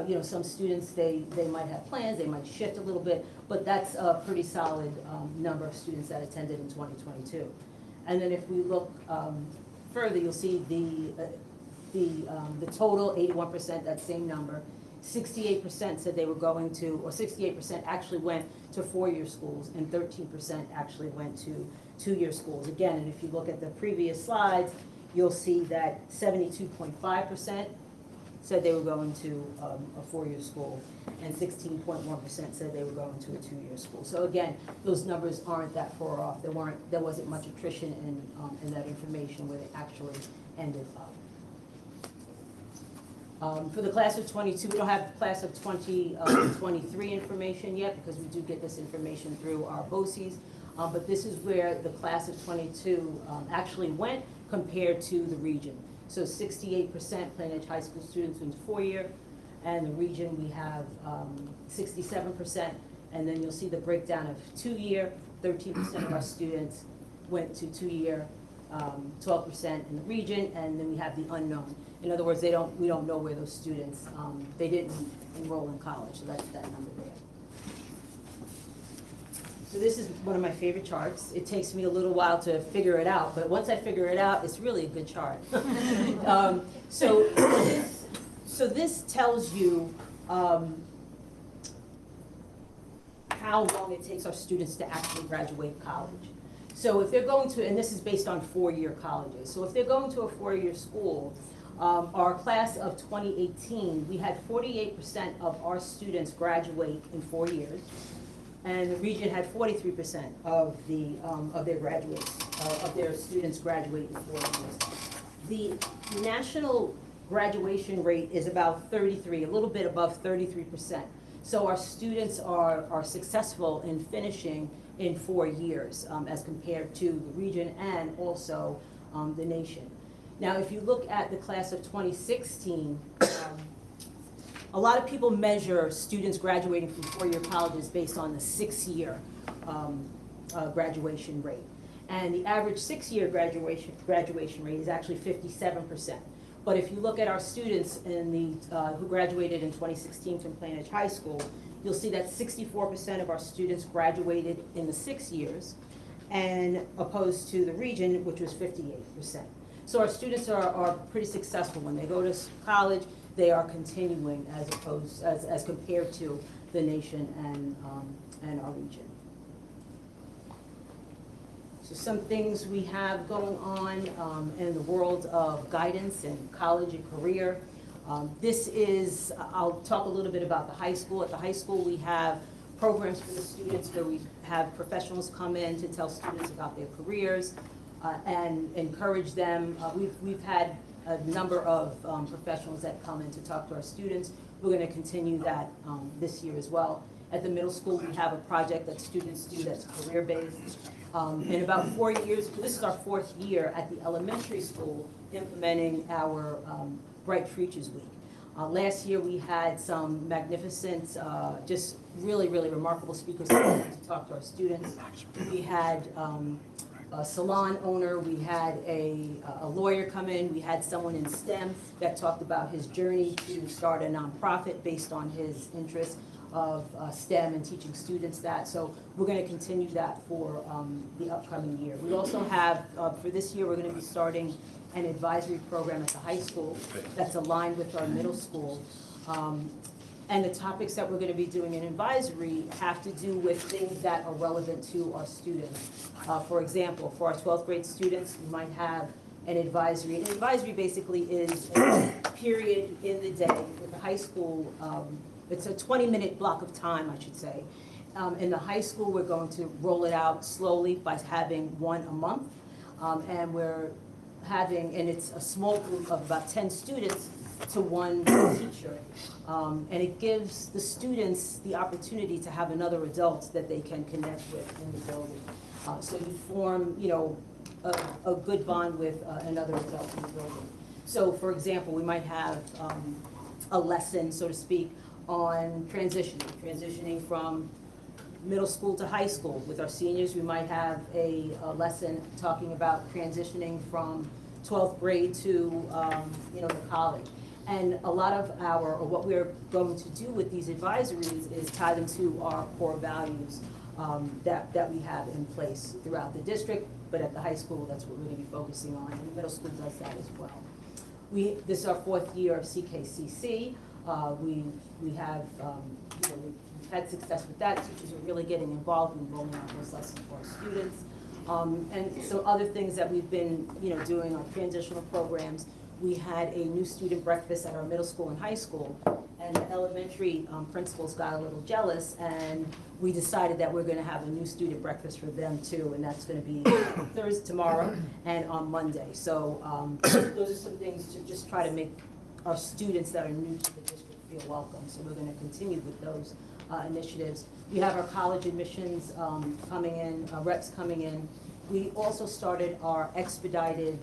You know, some students, they might have plans, they might shift a little bit, but that's a pretty solid number of students that attended in 2022. And then if we look further, you'll see the total, 81%, that same number. 68% said they were going to, or 68% actually went to four-year schools, and 13% actually went to two-year schools. Again, and if you look at the previous slides, you'll see that 72.5% said they were going to a four-year school, and 16.1% said they were going to a two-year school. So again, those numbers aren't that far off. There wasn't much attrition in that information where they actually ended up. For the class of 22, we don't have the class of 2023 information yet, because we do get this information through our BOCES. But this is where the class of 22 actually went compared to the region. So 68% Plain Edge High School students went to four-year, and the region we have 67%, and then you'll see the breakdown of two-year. 13% of our students went to two-year, 12% in the region, and then we have the unknown. In other words, we don't know where those students, they didn't enroll in college, so that's that number there. So this is one of my favorite charts. It takes me a little while to figure it out, but once I figure it out, it's really a good chart. So this tells you how long it takes our students to actually graduate college. So if they're going to, and this is based on four-year colleges, so if they're going to a four-year school, our class of 2018, we had 48% of our students graduate in 4 years. And the region had 43% of their students graduate in 4 years. The national graduation rate is about 33, a little bit above 33%. So our students are successful in finishing in 4 years as compared to the region and also the nation. Now, if you look at the class of 2016, a lot of people measure students graduating from four-year colleges based on the 6-year graduation rate. And the average 6-year graduation rate is actually 57%. But if you look at our students who graduated in 2016 from Plain Edge High School, you'll see that 64% of our students graduated in the 6 years, and opposed to the region, which was 58%. So our students are pretty successful. When they go to college, they are continuing as compared to the nation and our region. So some things we have going on in the world of guidance and college and career. This is, I'll talk a little bit about the high school. At the high school, we have programs for the students where we have professionals come in to tell students about their careers and encourage them. We've had a number of professionals that come in to talk to our students. We're going to continue that this year as well. At the middle school, we have a project that students do that's career-based. In about 4 years, this is our 4th year at the elementary school implementing our Bright Futures Week. Last year, we had some magnificent, just really, really remarkable speakers to talk to our students. We had a salon owner, we had a lawyer come in, we had someone in STEM that talked about his journey to start a nonprofit based on his interest of STEM and teaching students that. So we're going to continue that for the upcoming year. We also have, for this year, we're going to be starting an advisory program at the high school that's aligned with our middle school. And the topics that we're going to be doing in advisory have to do with things that are relevant to our students. For example, for our 12th grade students, we might have an advisory. An advisory basically is a period in the day with the high school. It's a 20-minute block of time, I should say. In the high school, we're going to roll it out slowly by having one a month. And we're having, and it's a small group of about 10 students to one teacher. And it gives the students the opportunity to have another adult that they can connect with in the building. So you form, you know, a good bond with another adult in the building. So for example, we might have a lesson, so to speak, on transitioning from middle school to high school. With our seniors, we might have a lesson talking about transitioning from 12th grade to you know, the college. And a lot of our, or what we're going to do with these advisories is tie them to our core values that we have in place throughout the district, but at the high school, that's what we're going to be focusing on, and the middle school does that as well. This is our 4th year of CKCC. We have, you know, we've had success with that. Teachers are really getting involved in rolling out those lessons for our students. And so other things that we've been, you know, doing on transitional programs. We had a new student breakfast at our middle school and high school, and the elementary principals got a little jealous, and we decided that we're going to have a new student breakfast for them too, and that's going to be Thursday, tomorrow, and on Monday. So those are some things to just try to make our students that are new to the district feel welcome. So we're going to continue with those initiatives. We have our college admissions coming in, reps coming in. We also started our expedited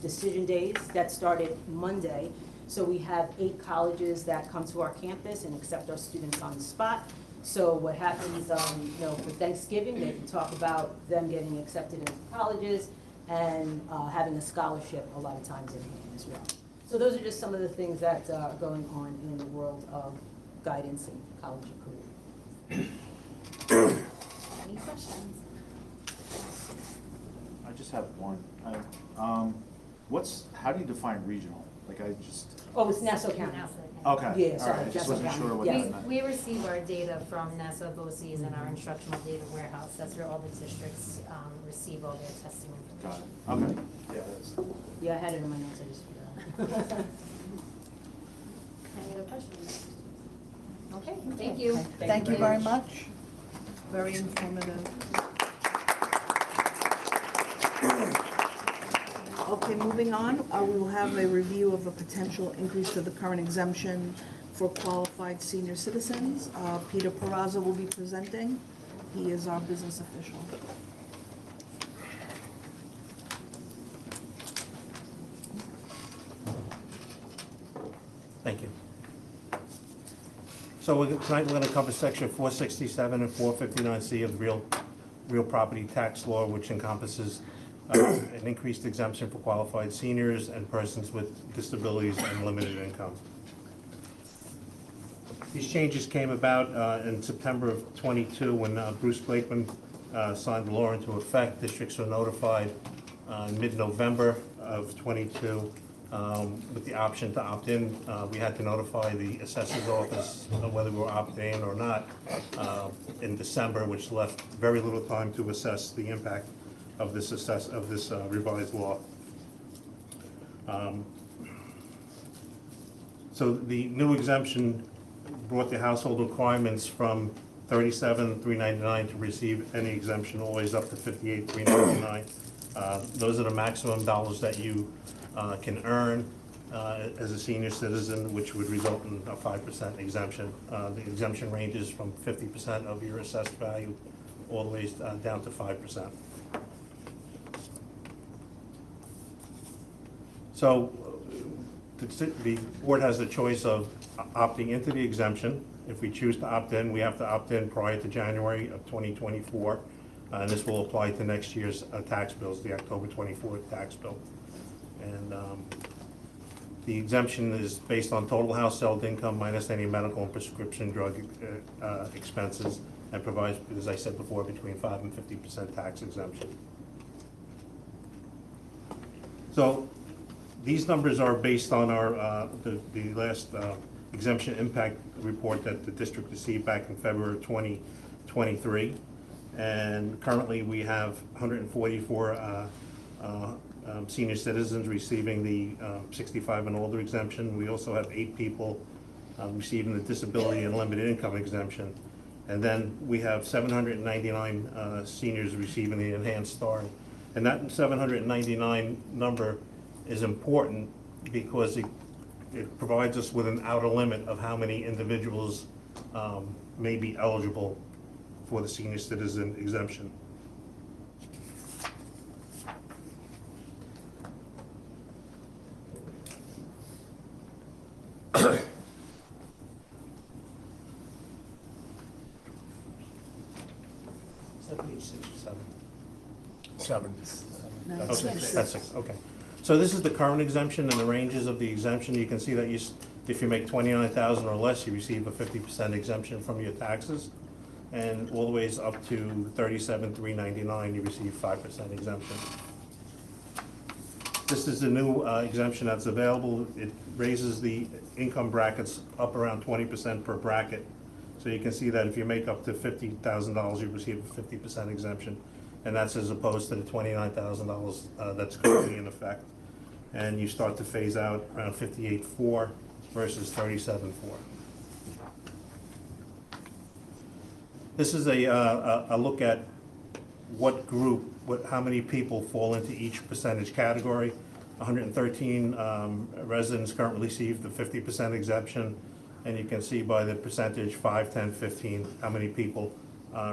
decision days that started Monday. So we have 8 colleges that come to our campus and accept our students on the spot. So what happens, you know, for Thanksgiving, they can talk about them getting accepted into colleges and having a scholarship a lot of times in hand as well. So those are just some of the things that are going on in the world of guidance in college and career. Any questions? I just have one. How do you define regional? Like Oh, it's Nassau County. Okay. Yeah, All sorry, right. I just Nassau wasn't County. sure what Yeah. that meant. We receive our data from Nassau BOCES and our instructional data warehouse. That's where all the districts receive all their testing information. Got it. Okay. Yeah, that's. Yeah, I had it in my notes, I just forgot. Any other questions? Okay, thank you. Thank you very much. Very informative. Okay, moving on, we will have a review of a potential increase to the current exemption for qualified senior citizens. Peter Peraza will be presenting. He is our business official. Thank you. So tonight we're going to cover section 467 and 459C of the real property tax law, which encompasses an increased exemption for qualified seniors and persons with disabilities and limited income. These changes came about in September of '22 when Bruce Blakeman signed the law into effect. Districts were notified in mid-November of '22 with the option to opt in. We had to notify the assessor's office of whether we were opting in or not in December, which left very little time to assess the impact of this revised law. So the new exemption brought the household requirements from $37,399 to receive any exemption, always up to $58,399. Those are the maximum dollars that you can earn as a senior citizen, which would result in a 5% exemption. The exemption ranges from 50% of your assessed value all the way down to 5%. So the board has the choice of opting into the exemption. If we choose to opt in, we have to opt in prior to January of 2024. And this will apply to next year's tax bills, the October 24th tax bill. And the exemption is based on total household income minus any medical and prescription drug expenses, and provides, as I said before, between 5 and 50% tax exemption. So these numbers are based on our the last exemption impact report that the district received back in February of 2023. And currently we have 144 senior citizens receiving the 65 and older exemption. We also have 8 people receiving the disability and limited income exemption. And then we have 799 seniors receiving the enhanced star. And that 799 number is important because it provides us with an outer limit of how many individuals may be eligible for the senior citizen exemption. Seven. Okay, that's 6, okay. So this is the current exemption and the ranges of the exemption. You can see that if you make $29,000 or less, you receive a 50% exemption from your taxes. And all the ways up to $37,399, you receive 5% exemption. This is the new exemption that's available. It raises the income brackets up around 20% per bracket. So you can see that if you make up to $50,000, you receive a 50% exemption. And that's as opposed to the $29,000 that's currently in effect. And you start to phase out around 58.4 versus 37.4. This is a look at what group, how many people fall into each percentage category. 113 residents currently receive the 50% exemption, and you can see by the percentage 5, 10, 15 how many people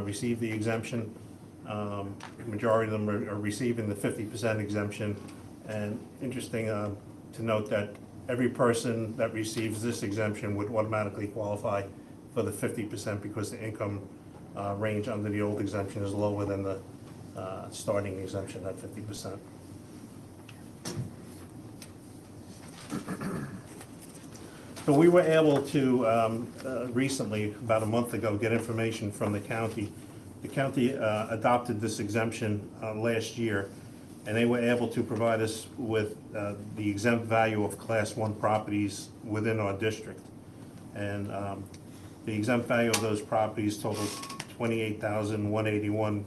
receive the exemption. The majority of them are receiving the 50% exemption, and interesting to note that every person that receives this exemption would automatically qualify for the 50% because the income range under the old exemption is lower than the starting exemption at 50%. So we were able to recently, about a month ago, get information from the county. The county adopted this exemption last year, and they were able to provide us with the exempt value of Class 1 properties within our district. And the exempt value of those properties totals $28,181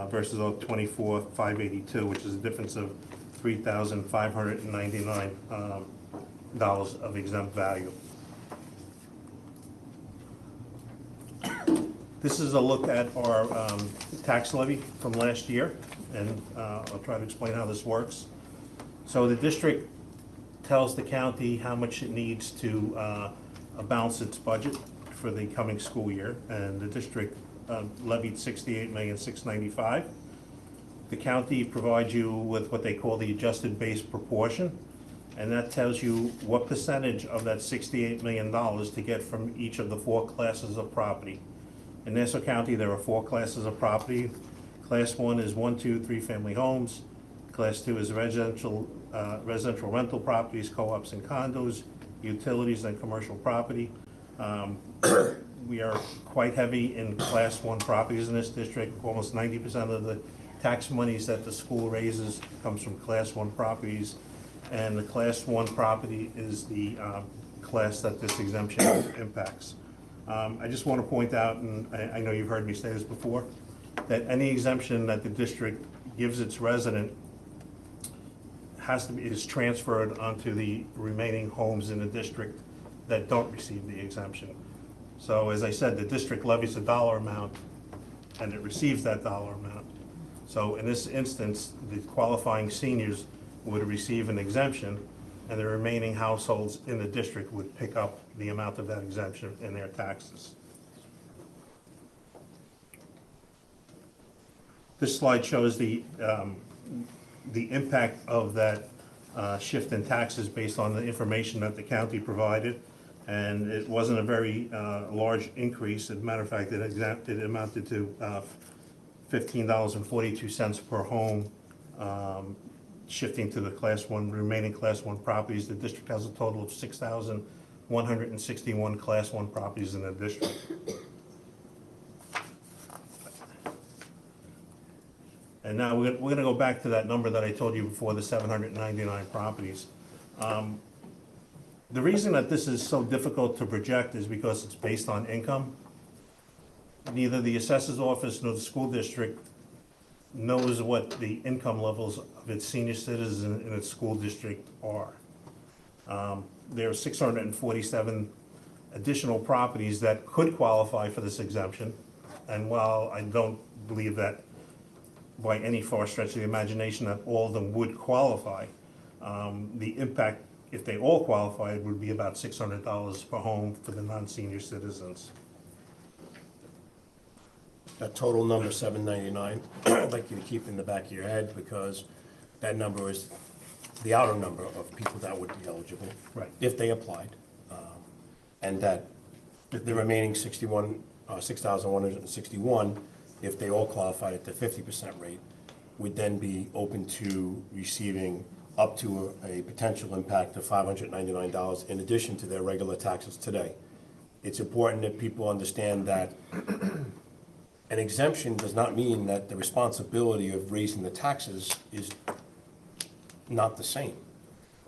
versus $24,582, which is a difference of $3,599 of exempt value. This is a look at our tax levy from last year, and I'll try to explain how this works. So the district tells the county how much it needs to balance its budget for the coming school year, and the district levied $68,695,000. The county provides you with what they call the adjusted base proportion, and that tells you what percentage of that $68 million to get from each of the 4 classes of property. In Nassau County, there are 4 classes of property. Class 1 is 1, 2, 3 family homes. Class 2 is residential rental properties, co-ops and condos, utilities and commercial property. We are quite heavy in Class 1 properties in this district. Almost 90% of the tax monies that the school raises comes from Class 1 properties. And the Class 1 property is the class that this exemption impacts. I just want to point out, and I know you've heard me say this before, that any exemption that the district gives its resident is transferred onto the remaining homes in the district that don't receive the exemption. So as I said, the district levies a dollar amount and it receives that dollar amount. So in this instance, the qualifying seniors would receive an exemption and the remaining households in the district would pick up the amount of that exemption in their taxes. This slide shows the impact of that shift in taxes based on the information that the county provided. And it wasn't a very large increase. As a matter of fact, it amounted to $15.42 per home, shifting to the remaining Class 1 properties. The district has a total of 6,161 Class 1 properties in the district. And now we're going to go back to that number that I told you before, the 799 properties. The reason that this is so difficult to project is because it's based on income. Neither the assessor's office nor the school district knows what the income levels of its senior citizens in its school district are. There are 647 additional properties that could qualify for this exemption. And while I don't believe that by any far stretch of the imagination that all of them would qualify, the impact, if they all qualified, would be about $600 per home for the non-senior citizens. That total number, 799, I'd like you to keep in the back of your head because that number is the outer number of people that would be eligible. Right. If they applied. And that the remaining 6,161, if they all qualified at the 50% rate, would then be open to receiving up to a potential impact of $599 in addition to their regular taxes today. It's important that people understand that an exemption does not mean that the responsibility of raising the taxes is not the same.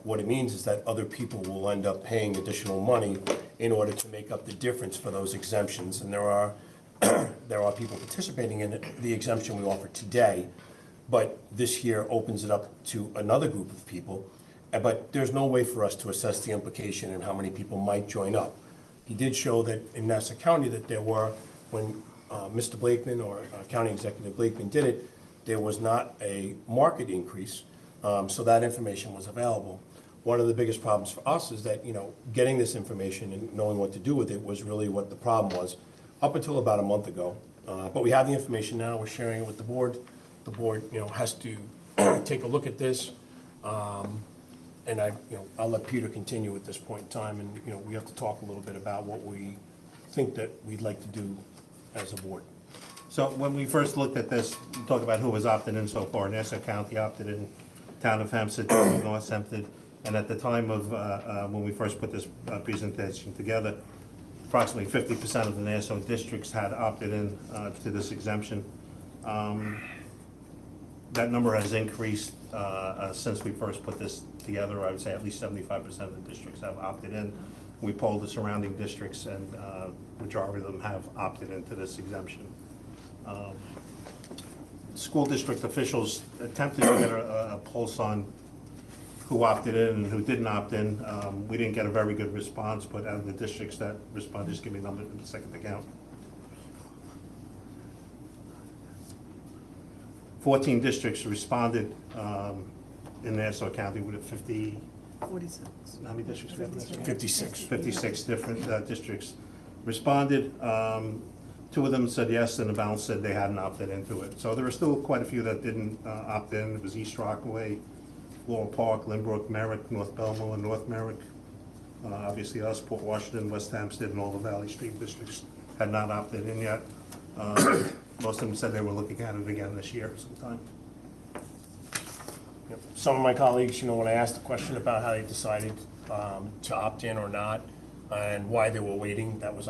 What it means is that other people will end up paying additional money in order to make up the difference for those exemptions. And there are people participating in the exemption we offer today, but this year opens it up to another group of people. But there's no way for us to assess the implication and how many people might join up. He did show that in Nassau County that there were, when Mr. Blakeman or County Executive Blakeman did it, there was not a market increase, so that information was available. One of the biggest problems for us is that, getting this information and knowing what to do with it was really what the problem was up until about a month ago. But we have the information now, we're sharing it with the board. The board, has to take a look at this. And I'll let Peter continue at this point in time, and, we have to talk a little bit about what we think that we'd like to do as a board. So when we first looked at this, we talked about who was opted in so far. Nassau County opted in, Town of Hempstead, North Hempstead, and at the time of when we first put this presentation together, approximately 50% of the Nassau districts had opted in to this exemption. That number has increased since we first put this together. I would say at least 75% of the districts have opted in. We polled the surrounding districts, and majority of them have opted into this exemption. School district officials attempted to get a pulse on who opted in and who didn't opt in. We didn't get a very good response, but out of the districts that responded, just give me a number in a second to count. 14 districts responded in Nassau County with a 46. how many districts? 56. 56 different districts responded. 2 of them said yes, and the balance said they hadn't opted into it. So there were still quite a few that didn't opt in. It was East Rockaway, Laurel Park, Lynbrook, Merrick, North Belmore, and North Merrick. Obviously us, Port Washington, West Hampstead, and all the Valley Stream districts had not opted in yet. Most of them said they were looking at it again this year sometime. Some of my colleagues, when I asked the question about how they decided to opt in or not, and why they were waiting, I was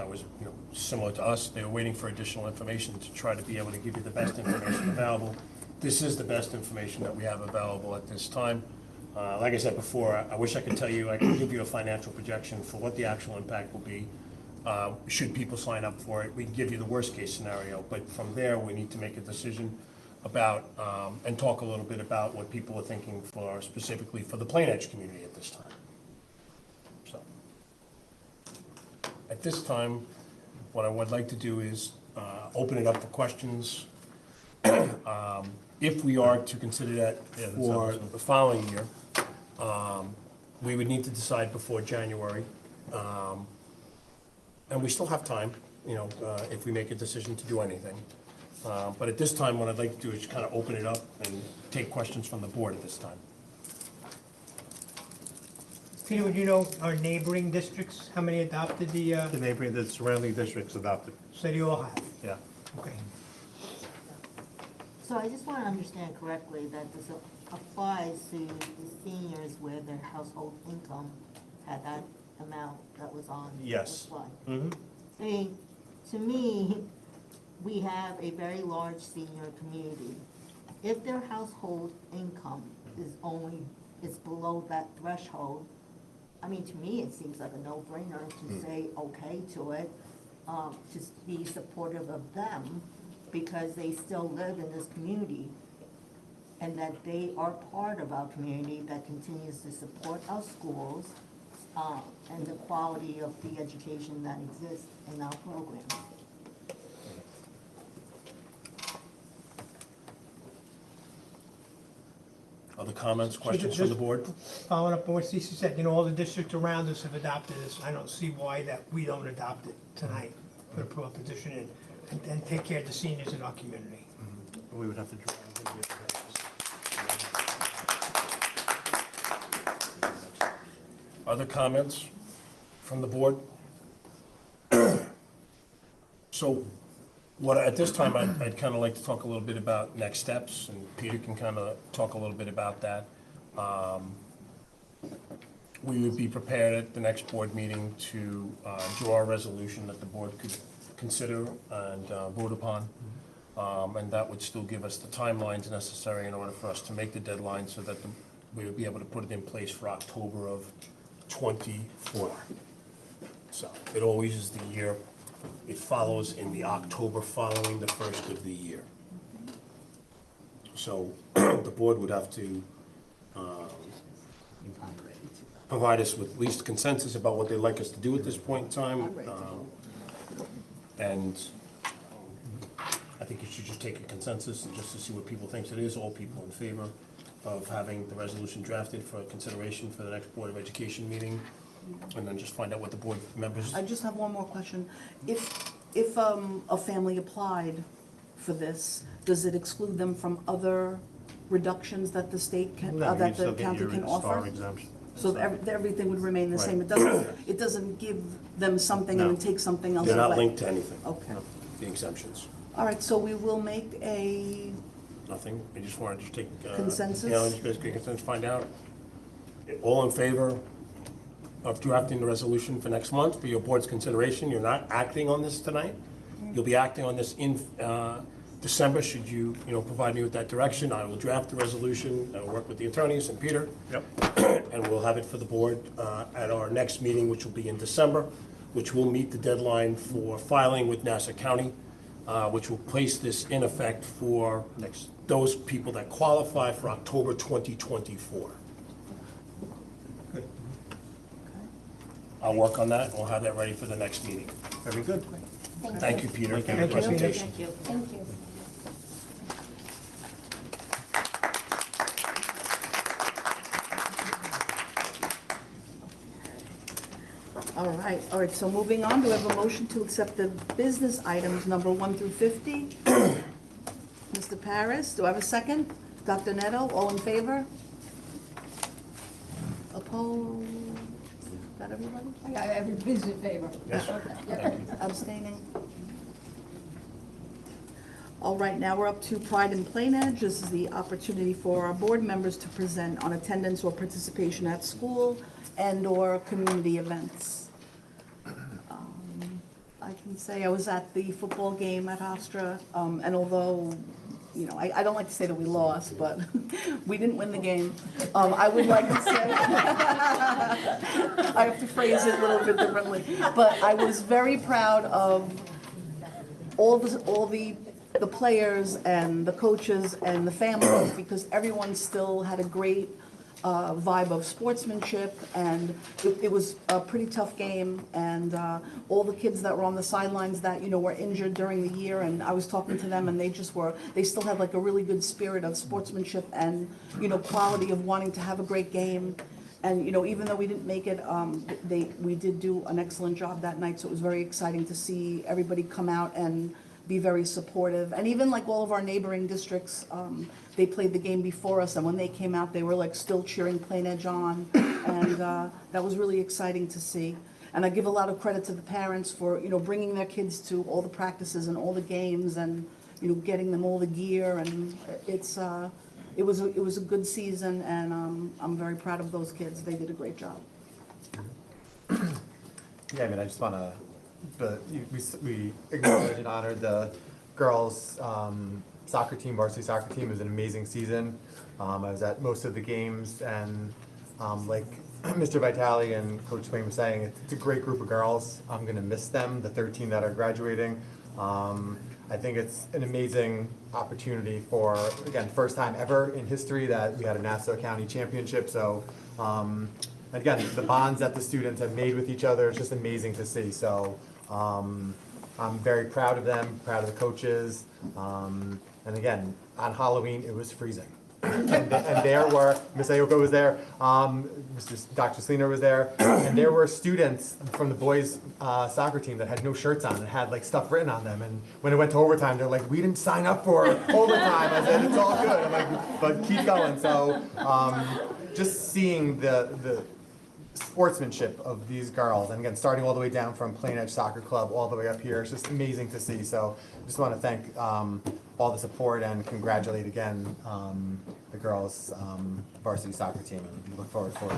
similar to us. They were waiting for additional information to try to be able to give you the best information available. This is the best information that we have available at this time. Like I said before, I wish I could tell you, I could give you a financial projection for what the actual impact will be. Should people sign up for it, we can give you the worst case scenario, but from there, we need to make a decision. about, and talk a little bit about what people are thinking for, specifically for the Plain Edge community at this time. So, at this time, what I would like to do is open it up for questions. If we are to consider that for the following year, we would need to decide before January. And we still have time, you know, if we make a decision to do anything. But at this time, what I'd like to do is kind of open it up and take questions from the board at this time. Peter, would you know our neighboring districts, how many adopted the, The neighboring, the surrounding districts adopted, so you all have? yeah. Okay. So I just want to understand correctly that this applies to the seniors where their household income had that amount that was on the Yes. slide. Mm-hmm. I mean, to me, we have a very large senior community. If their household income is below that threshold, I mean, to me, it seems like a no-brainer to say okay to it, to be supportive of them, because they still live in this community, and that they are part of our community that continues to support our schools, and the quality of the education that exists in our program. Other comments, questions from the board? Following up on what Cece said, you know, all the districts around us have adopted this. I don't see why that we don't adopt it tonight, put a proposition in, and take care of the seniors in our community. We would have to. Other comments from the board? So, at this time, I'd kind of like to talk a little bit about next steps, and Peter can kind of talk a little bit about that. We would be prepared at the next board meeting to draw a resolution that the board could consider and vote upon. And that would still give us the timelines necessary in order for us to make the deadline so that we would be able to put it in place for October of ¡24! So it always is the year, it follows in the October following the first of the year. So the board would have to provide us with at least consensus about what they'd like us to do at this point in time. And I think you should just take a consensus and just to see what people think. It is all people in favor of having the resolution drafted for consideration for the next Board of Education meeting, and then just find out what the board members. I just have one more question. If a family applied for this, does it exclude them from other reductions that the state can, that the county can offer? Star exemption. So everything would remain the same? Right. It doesn't give them something and then take something else away? They're not linked to anything. Okay. The exemptions. All right, so we will make a, Nothing. We just wanted to take. Consensus? You know, just basically consensus, find out. All in favor of drafting the resolution for next month for your board's consideration? You're not acting on this tonight. You'll be acting on this in December, should you provide me with that direction. I will draft the resolution, I will work with the attorneys and Peter. Yep. And we'll have it for the board at our next meeting, which will be in December, which will meet the deadline for filing with Nassau County, which will place this in effect for those people that qualify for October 2024. Good. I'll work on that, and we'll have that ready for the next meeting. Very good. Thank you, Peter, for your Thank you. presentation. Thank you. Thank you. all right, so moving on, do we have a motion to accept the business items number 1 through 50? Mr. Paris, do I have a second? Dr. Neto, all in favor? Opposed? Got everybody? Everybody's in favor. Yes. Thank you. Abstaining? All right, now we're up to Pride in Plain Edge. This is the opportunity for our board members to present on attendance or participation at school and/or community events. I can say I was at the football game at Hofstra, and although, I don't like to say that we lost, but we didn't win the game. I would like to say, I have to phrase it a little bit differently, but I was very proud of all the the players and the coaches and the families, because everyone still had a great vibe of sportsmanship, and it was a pretty tough game, and all the kids that were on the sidelines that, were injured during the year, and I was talking to them, and they still had like a really good spirit of sportsmanship and, quality of wanting to have a great game. And, even though we didn't make it, we did do an excellent job that night, so it was very exciting to see everybody come out and be very supportive. And even like all of our neighboring districts, they played the game before us, and when they came out, they were like still cheering Plain Edge on, and that was really exciting to see. And I give a lot of credit to the parents for, bringing their kids to all the practices and all the games, and, getting them all the gear, and it was a good season, and I'm very proud of those kids. They did a great job. Yeah, I just want to, we acknowledge and honor the girls' soccer team, varsity soccer team. It was an amazing season. I was at most of the games, and like Mr. Vitale and Coach Swain was saying, it's a great group of girls. I'm going to miss them, the 13 that are graduating. I think it's an amazing opportunity for, again, first time ever in history that we had a Nassau County championship. So, again, the bonds that the students have made with each other is just amazing to see. So, I'm very proud of them, proud of the coaches. And again, on Halloween, it was freezing. And there were, Miss Ayoko was there, Dr. Sliner was there, and there were students from the boys' soccer team that had no shirts on and had like stuff written on them. And when it went to overtime, they're like, "We didn't sign up for overtime." I said, "It's all good." I'm like, "But keep going." So just seeing the sportsmanship of these girls, and again, starting all the way down from Plain Edge Soccer Club all the way up here, it's just amazing to see. So just want to thank all the support and congratulate again the girls' varsity soccer team, and we look forward for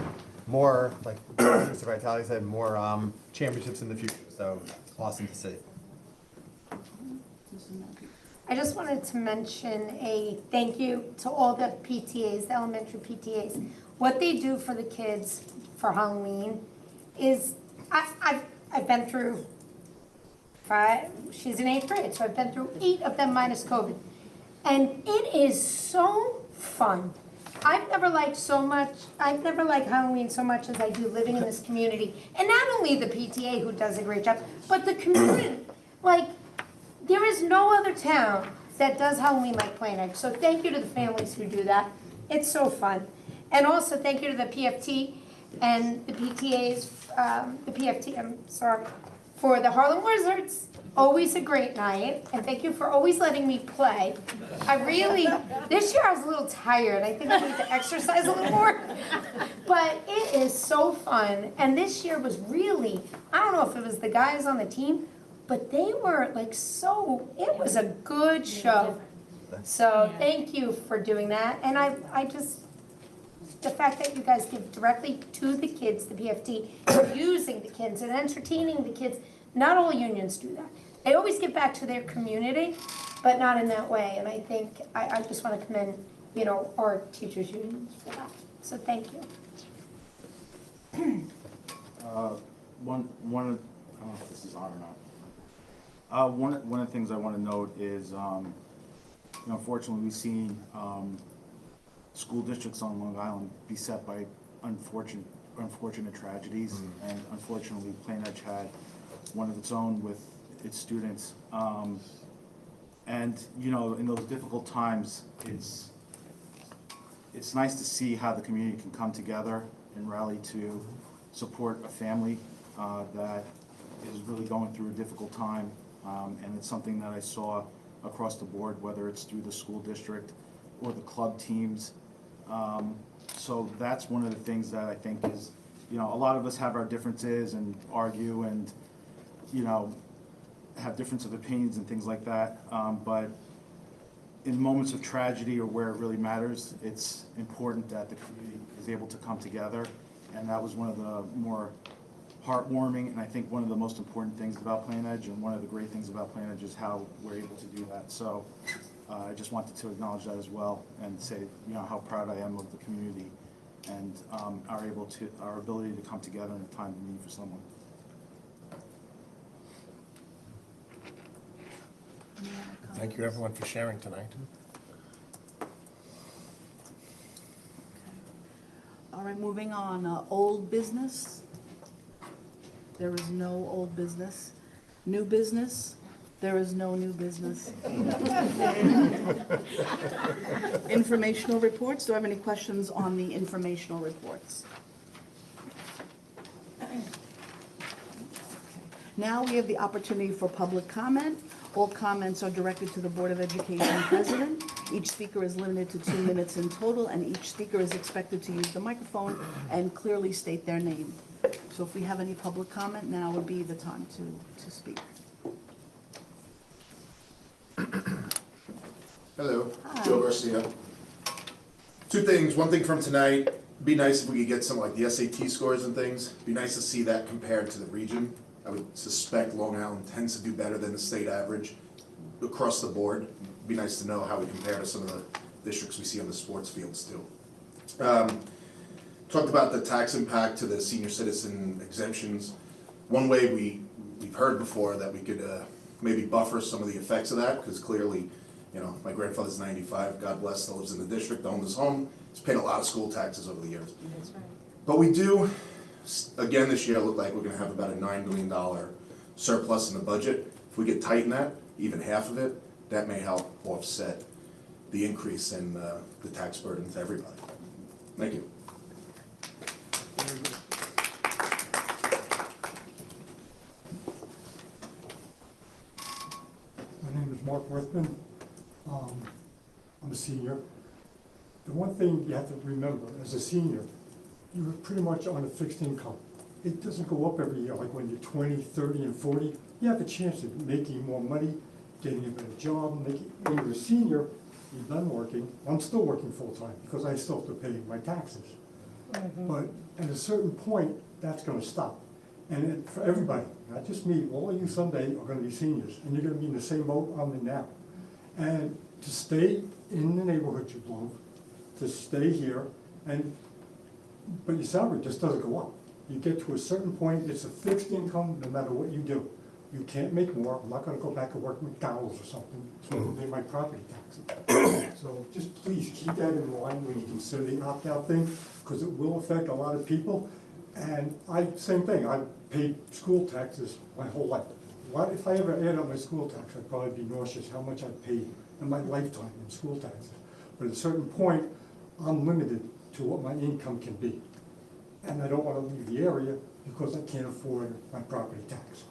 more, like Mr. Vitale said, more championships in the future. So awesome to see. I just wanted to mention a thank you to all the PTAs, the elementary PTAs. What they do for the kids for Halloween is, I've been through 5, she's in 8th grade, so I've been through 8 of them minus COVID. And it is so fun. I've never liked Halloween so much as I do living in this community. And not only the PTA, who does a great job, but the community. Like, there is no other town that does Halloween like Plain Edge. So thank you to the families who do that. It's so fun. And also thank you to the PFT and the PTAs, for the Harlem Wizards. Always a great night, and thank you for always letting me play. This year I was a little tired. I think I need to exercise a little more. But it is so fun, and this year was really, I don't know if it was the guys on the team, but they were like it was a good show. So thank you for doing that, and the fact that you guys give directly to the kids, the PFT, using the kids and entertaining the kids. Not all unions do that. They always give back to their community, but not in that way. And I think I just want to commend, our teachers unions for that. So thank you. I don't know if this is on or not. One of the things I want to note is, unfortunately, we've seen school districts on Long Island beset by unfortunate tragedies, and unfortunately, Plain Edge had one of its own with its students. And in those difficult times, it's nice to see how the community can come together and rally to support a family that is really going through a difficult time. And it's something that I saw across the board, whether it's through the school district or the club teams. So that's one of the things that I think is, a lot of us have our differences and argue and, have difference of opinions and things like that. But in moments of tragedy or where it really matters, it's important that the community is able to come together. And that was one of the more heartwarming, and I think one of the most important things about Plain Edge, and one of the great things about Plain Edge is how we're able to do that. So I just wanted to acknowledge that as well and say, how proud I am of the community and our ability to come together in a time of need for someone. Thank you, everyone, for sharing tonight. All right, moving on, old business. There is no old business. New business, there is no new business. Informational reports, do I have any questions on the informational reports? Now we have the opportunity for public comment. All comments are directed to the Board of Education president. Each speaker is limited to 2 minutes in total, and each speaker is expected to use the microphone and clearly state their name. So if we have any public comment, now would be the time to speak. Hello, Hi. Joe Garcia. Two things. One thing from tonight, be nice if we could get some like the SAT scores and things. Be nice to see that compared to the region. I would suspect Long Island tends to do better than the state average across the board. Be nice to know how we compare to some of the districts we see on the sports fields too. Talked about the tax impact to the senior citizen exemptions. One way we've heard before that we could maybe buffer some of the effects of that, because clearly, you know, my grandfather's 95, God bless, still lives in the district, owned his home. He's paid a lot of school taxes over the years. That's right. But we do, again this year, look like we're gonna have about a $9 million surplus in the budget. If we could tighten that, even half of it, that may help offset the increase in the tax burden to everybody. Thank you. My name is Mark Worthman. I'm a senior. The one thing you have to remember, as a senior, you're pretty much on a fixed income. It doesn't go up every year, like when you're 20, 30, and 40. You have a chance of making more money, getting a better job. When you're a senior, you're done working. I'm still working full-time because I still have to pay my taxes. But at a certain point, that's gonna stop. And for everybody, not just me, all of you someday are gonna be seniors, and you're gonna be in the same boat I'm in now. And to stay in the neighborhood you belong, to stay here, but your salary just doesn't go up. You get to a certain point, it's a fixed income no matter what you do. You can't make more. I'm not gonna go back and work at McDonald's or something, so I'll pay my property taxes. So just please keep that in mind when you consider the opt-out thing, because it will affect a lot of people. And same thing, I paid school taxes my whole life. If I ever add up my school tax, I'd probably be nauseous how much I paid in my lifetime in school taxes. But at a certain point, I'm limited to what my income can be. And I don't want to leave the area because I can't afford my property tax.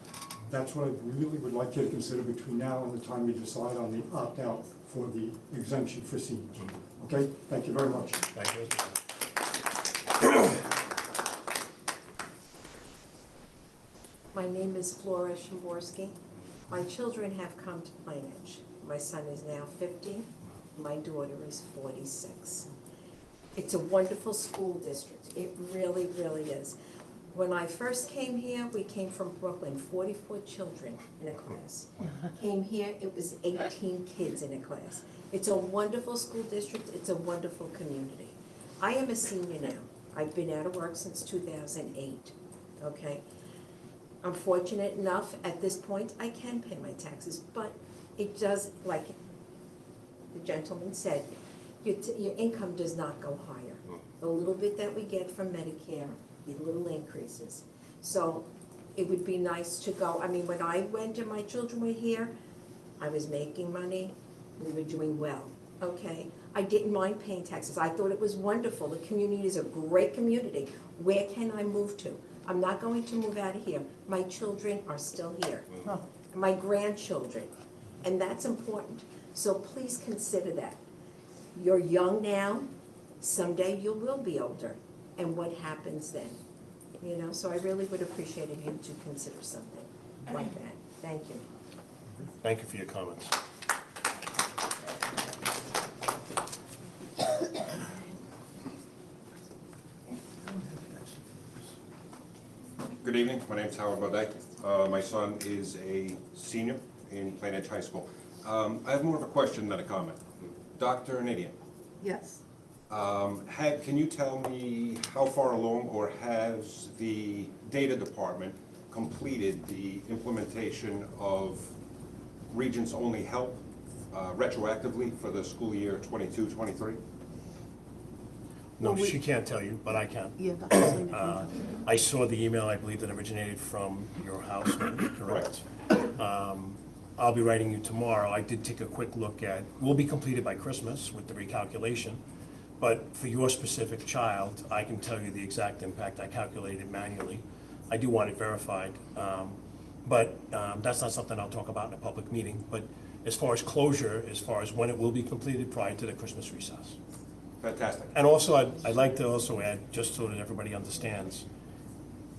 That's what I really would like you to consider between now and the time you decide on the opt-out for the exemption for seniors. Okay, thank you very much. Thank you. My name is Flora Shimborski. My children have come to Plainedge. My son is now 50, my daughter is 46. It's a wonderful school district. It really, really is. When I first came here, we came from Brooklyn, 44 children in a class. Came here, it was 18 kids in a class. It's a wonderful school district, it's a wonderful community. I am a senior now. I've been out of work since 2008, okay? I'm fortunate enough, at this point, I can pay my taxes, but it does, like the gentleman said, your income does not go higher. The little bit that we get from Medicare, the little increases. So it would be nice to go, I mean, when I went and my children were here, I was making money, we were doing well, okay? I didn't mind paying taxes. I thought it was wonderful. The community is a great community. Where can I move to? I'm not going to move out of here. My children are still here. My grandchildren. And that's important. So please consider that. You're young now. Someday you will be older. And what happens then? You know, so I really would appreciate if you to consider something like that. Thank you. Thank you for your comments. Good evening, my name is Howard Baudet. My son is a senior in Plainedge High School. I have more of a question than a comment. Dr. Nadian, Yes. can you tell me how far along, or has the data department completed the implementation of Regents Only Help retroactively for the school year 22-23? No, she can't tell you, but I can. Yeah, Dr. Slavin. I saw the email, I believe, that originated from your house, correct? I'll be writing you tomorrow. I did take a quick look at, we'll be completed by Christmas with the recalculation, but for your specific child, I can tell you the exact impact. I calculated manually. I do want it verified, but that's not something I'll talk about in a public meeting. But as far as closure, as far as when it will be completed, prior to the Christmas recess. Fantastic. And also, I'd like to also add, just so that everybody understands,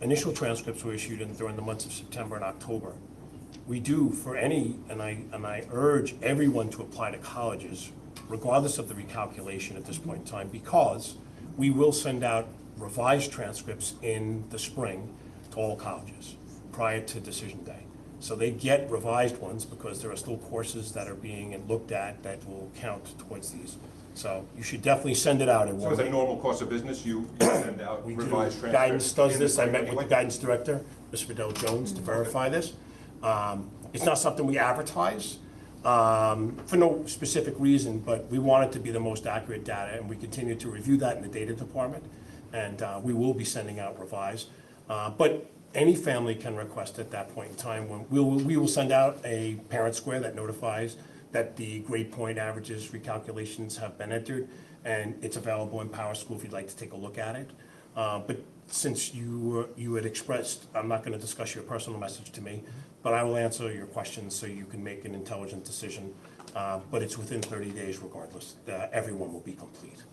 initial transcripts were issued during the months of September and October. We do for any, and I urge everyone to apply to colleges, regardless of the recalculation at this point in time, because we will send out revised transcripts in the spring to all colleges prior to decision day. So they get revised ones because there are still courses that are being looked at that will count towards these. So you should definitely send it out. So as a normal course of business, you send out revised transcripts? Guidance does this. I met with the anyway? guidance director, Mr. Fidel Jones, to verify this. It's not something we advertise for no specific reason, but we want it to be the most accurate data, and we continue to review that in the data department, and we will be sending out revised. But any family can request at that point in time when we will send out a parent square that notifies that the grade point averages recalculations have been entered, and it's available in Power School if you'd like to take a look at it. But since you had expressed, I'm not going to discuss your personal message to me, but I will answer your questions so you can make an intelligent decision. But it's within 30 days regardless. Everyone will be complete.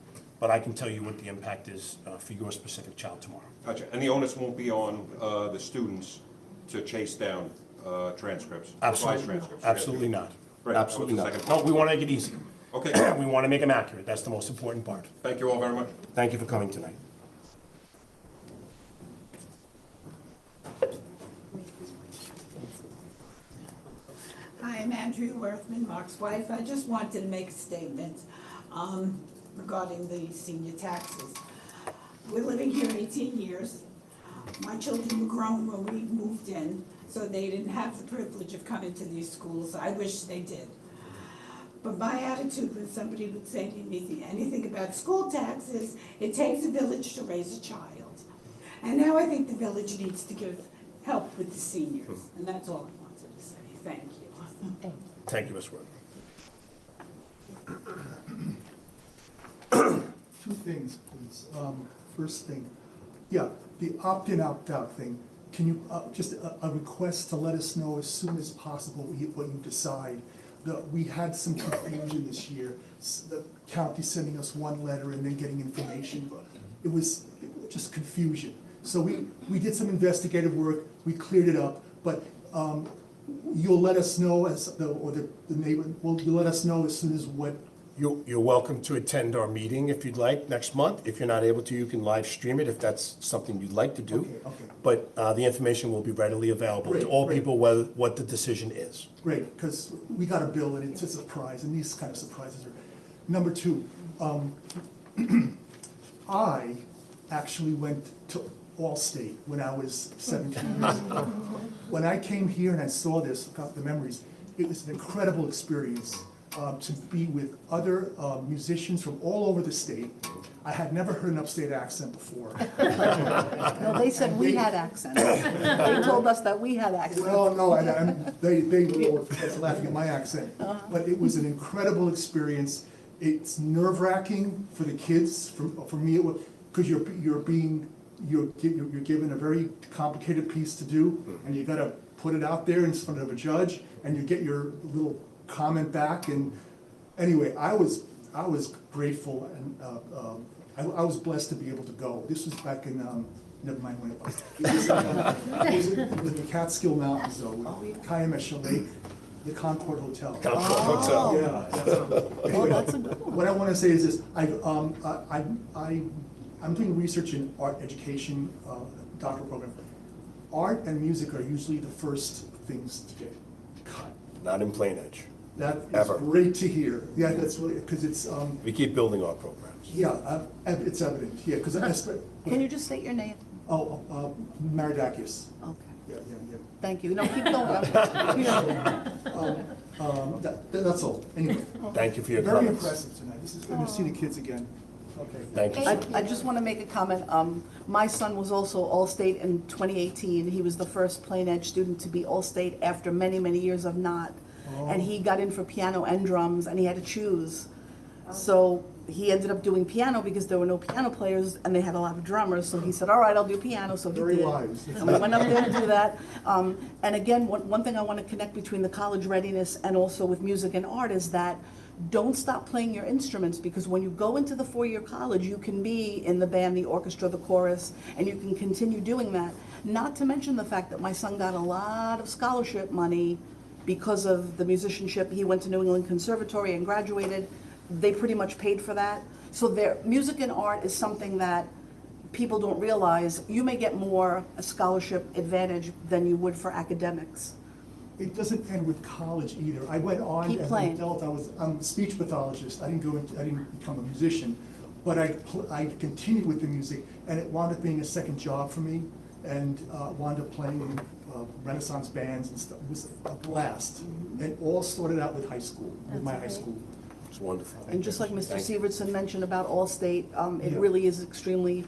But I can tell you what the impact is for your specific child tomorrow. Gotcha. And the onus won't be on the students to chase down transcripts? Absolutely, revised transcripts? absolutely not. Great. Absolutely That was the not. second No, we want to make it easy. Okay. We want to make them accurate. That's the most important part. Thank you all very much. Thank you for coming tonight. Hi, I'm Andrea Worthman, Mark's wife. I just wanted to make a statement regarding the senior taxes. We're living here 18 years. My children were grown when we moved in, so they didn't have the privilege of coming to these schools. I wish they did. But my attitude when somebody would say to me anything about school taxes, it takes a village to raise a child. And now I think the village needs to give help with the seniors. And that's all I wanted to say. Thank you. Thank you, Ms. Wood. Two things, please. First thing, yeah, the opt-in, opt-out thing. Can you, just a request to let us know as soon as possible what you decide. We had some confusion this year. The county sending us one letter and then getting information. It was just confusion. So we did some investigative work, we cleared it up, but you'll let us know the neighbor, you'll let us know as soon as what. You're welcome to attend our meeting if you'd like next month. If you're not able to, you can live stream it if that's something you'd like to do. Okay. But the information will be readily available to all people what the decision is. Great, because we got a bill and it's a surprise, and these kind of surprises are. Number two, I actually went to Allstate when I was 17 years old. When I came here and I saw this, got the memories, it was an incredible experience to be with other musicians from all over the state. I had never heard an upstate accent before. No, they said we had accents. They told us that we had accents. Well, no, they were all laughing at my accent. But it was an incredible experience. It's nerve-wracking for the kids. For me, it was because you're given a very complicated piece to do, and you got to put it out there in front of a judge, and you get your little comment back. And anyway, I was grateful, and I was blessed to be able to go. This was back in never mind when it was. It was in the Catskill Mountains, though, with Kayamesh Lake, the Concord Hotel. Concord Hotel. Yeah. Anyway, what I want to say is this: I'm doing research in art education, doctoral program. Art and music are usually the first things to get cut. Not in Plain Edge. That is Ever. great to hear. Yeah, that's really, because it's. We keep building our programs. Yeah, it's evident, yeah, because. Can you just state your name? Maridakis. Okay. Yeah. Thank you. No, keep going. That's all, anyway. Thank you for your Very comments. impressive tonight, this is, and to see the kids again. Okay. Thank you. I just want to make a comment. My son was also All-State in 2018. He was the first plain edge student to be All-State after many, many years of not. And he got in for piano and drums, and he had to choose. So he ended up doing piano because there were no piano players, and they had a lot of drummers. So he said, all right, I'll do piano. So he Very did. wise. And we went up there to do that. And again, one thing I want to connect between the college readiness and also with music and art is that don't stop playing your instruments, because when you go into the four-year college, you can be in the band, the orchestra, the chorus, and you can continue doing that. Not to mention the fact that my son got a lot of scholarship money because of the musicianship. He went to New England Conservatory and graduated. They pretty much paid for that. So music and art is something that people don't realize. You may get more a scholarship advantage than you would for academics. It doesn't end with college either. I went on Keep as playing. an adult. I'm a speech pathologist. I didn't become a musician, but I continued with the music, and it wound up being a second job for me, and wound up playing in Renaissance bands and stuff. It was a blast. It all started out with high school, with my high school. It's wonderful. And just like Mr. Thank you. Sievertson mentioned about Allstate, it Yeah. really is extremely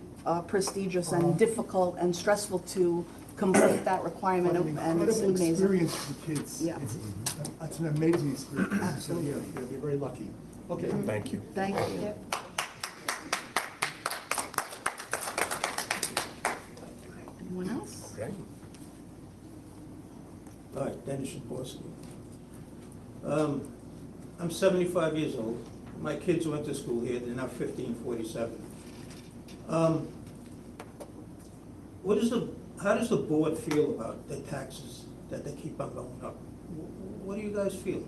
prestigious and difficult and stressful to complete that requirement, What an and it's incredible amazing. experience for the kids. Yeah. It's an amazing experience. Absolutely. So, yeah, they're very lucky. Okay. Thank you. Thank you. Anyone else? Okay. Hi, Dennis Shaporsky. I'm 75 years old. My kids went to school here. They're now 15, 47. How does the board feel about the taxes that they keep on going up? What do you guys feel?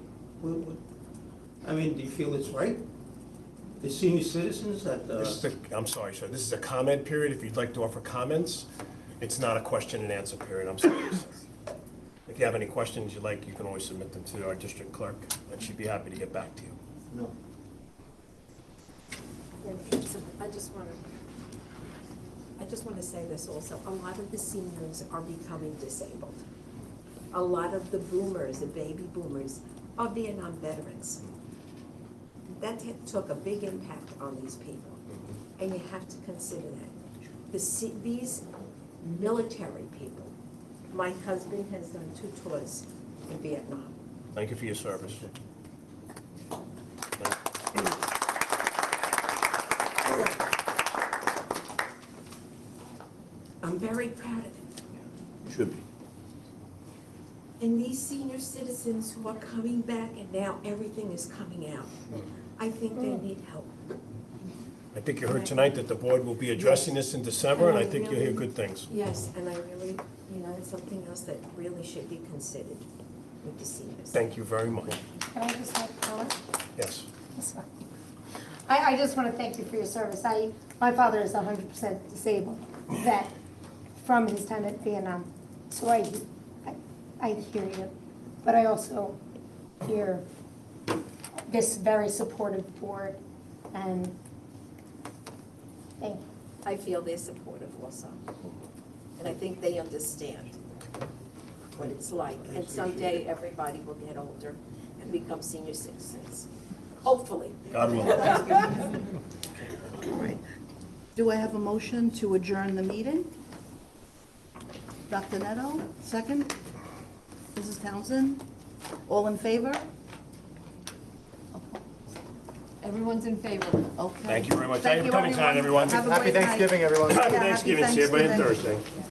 I mean, do you feel it's right? The senior citizens that, I'm sorry, sir. This is a comment period. If you'd like to offer comments, it's not a question and answer period. I'm sorry, sir. If you have any questions you'd like, you can always submit them to our district clerk, and she'd be happy to get back to you. No. I just want to say this also. A lot of the seniors are becoming disabled. A lot of the boomers, the baby boomers, are Vietnam veterans. That took a big impact on these people, and you have to consider that. These military people, my husband has done 2 tours in Vietnam. Thank you for your service. I'm very proud of it. Should be. And these senior citizens who are coming back, and now everything is coming out, I think they need help. I think you heard tonight that the board will be addressing this in December, and I think you'll hear good things. Yes, and I really, it's something else that really should be considered with the seniors. Thank you very much. Can I just have a comment? Yes. I just want to thank you for your service. My father is 100% disabled vet from his time at Vietnam. So I hear you, but I also hear this very supportive board, and thank you. I feel they're supportive also. And I think they understand what it's like. And someday, everybody will get older and become senior citizens. Hopefully. God willing. All right. Do I have a motion to adjourn the meeting? Dr. Neto, second? Mrs. Townsend? All in favor? Everyone's in favor. Okay. Thank you very much. Thank Thank you you, for coming tonight, everyone. Have a Happy great night. Thanksgiving, everyone. Yeah, Happy Thanksgiving. See everybody on Thanksgiving. Thursday.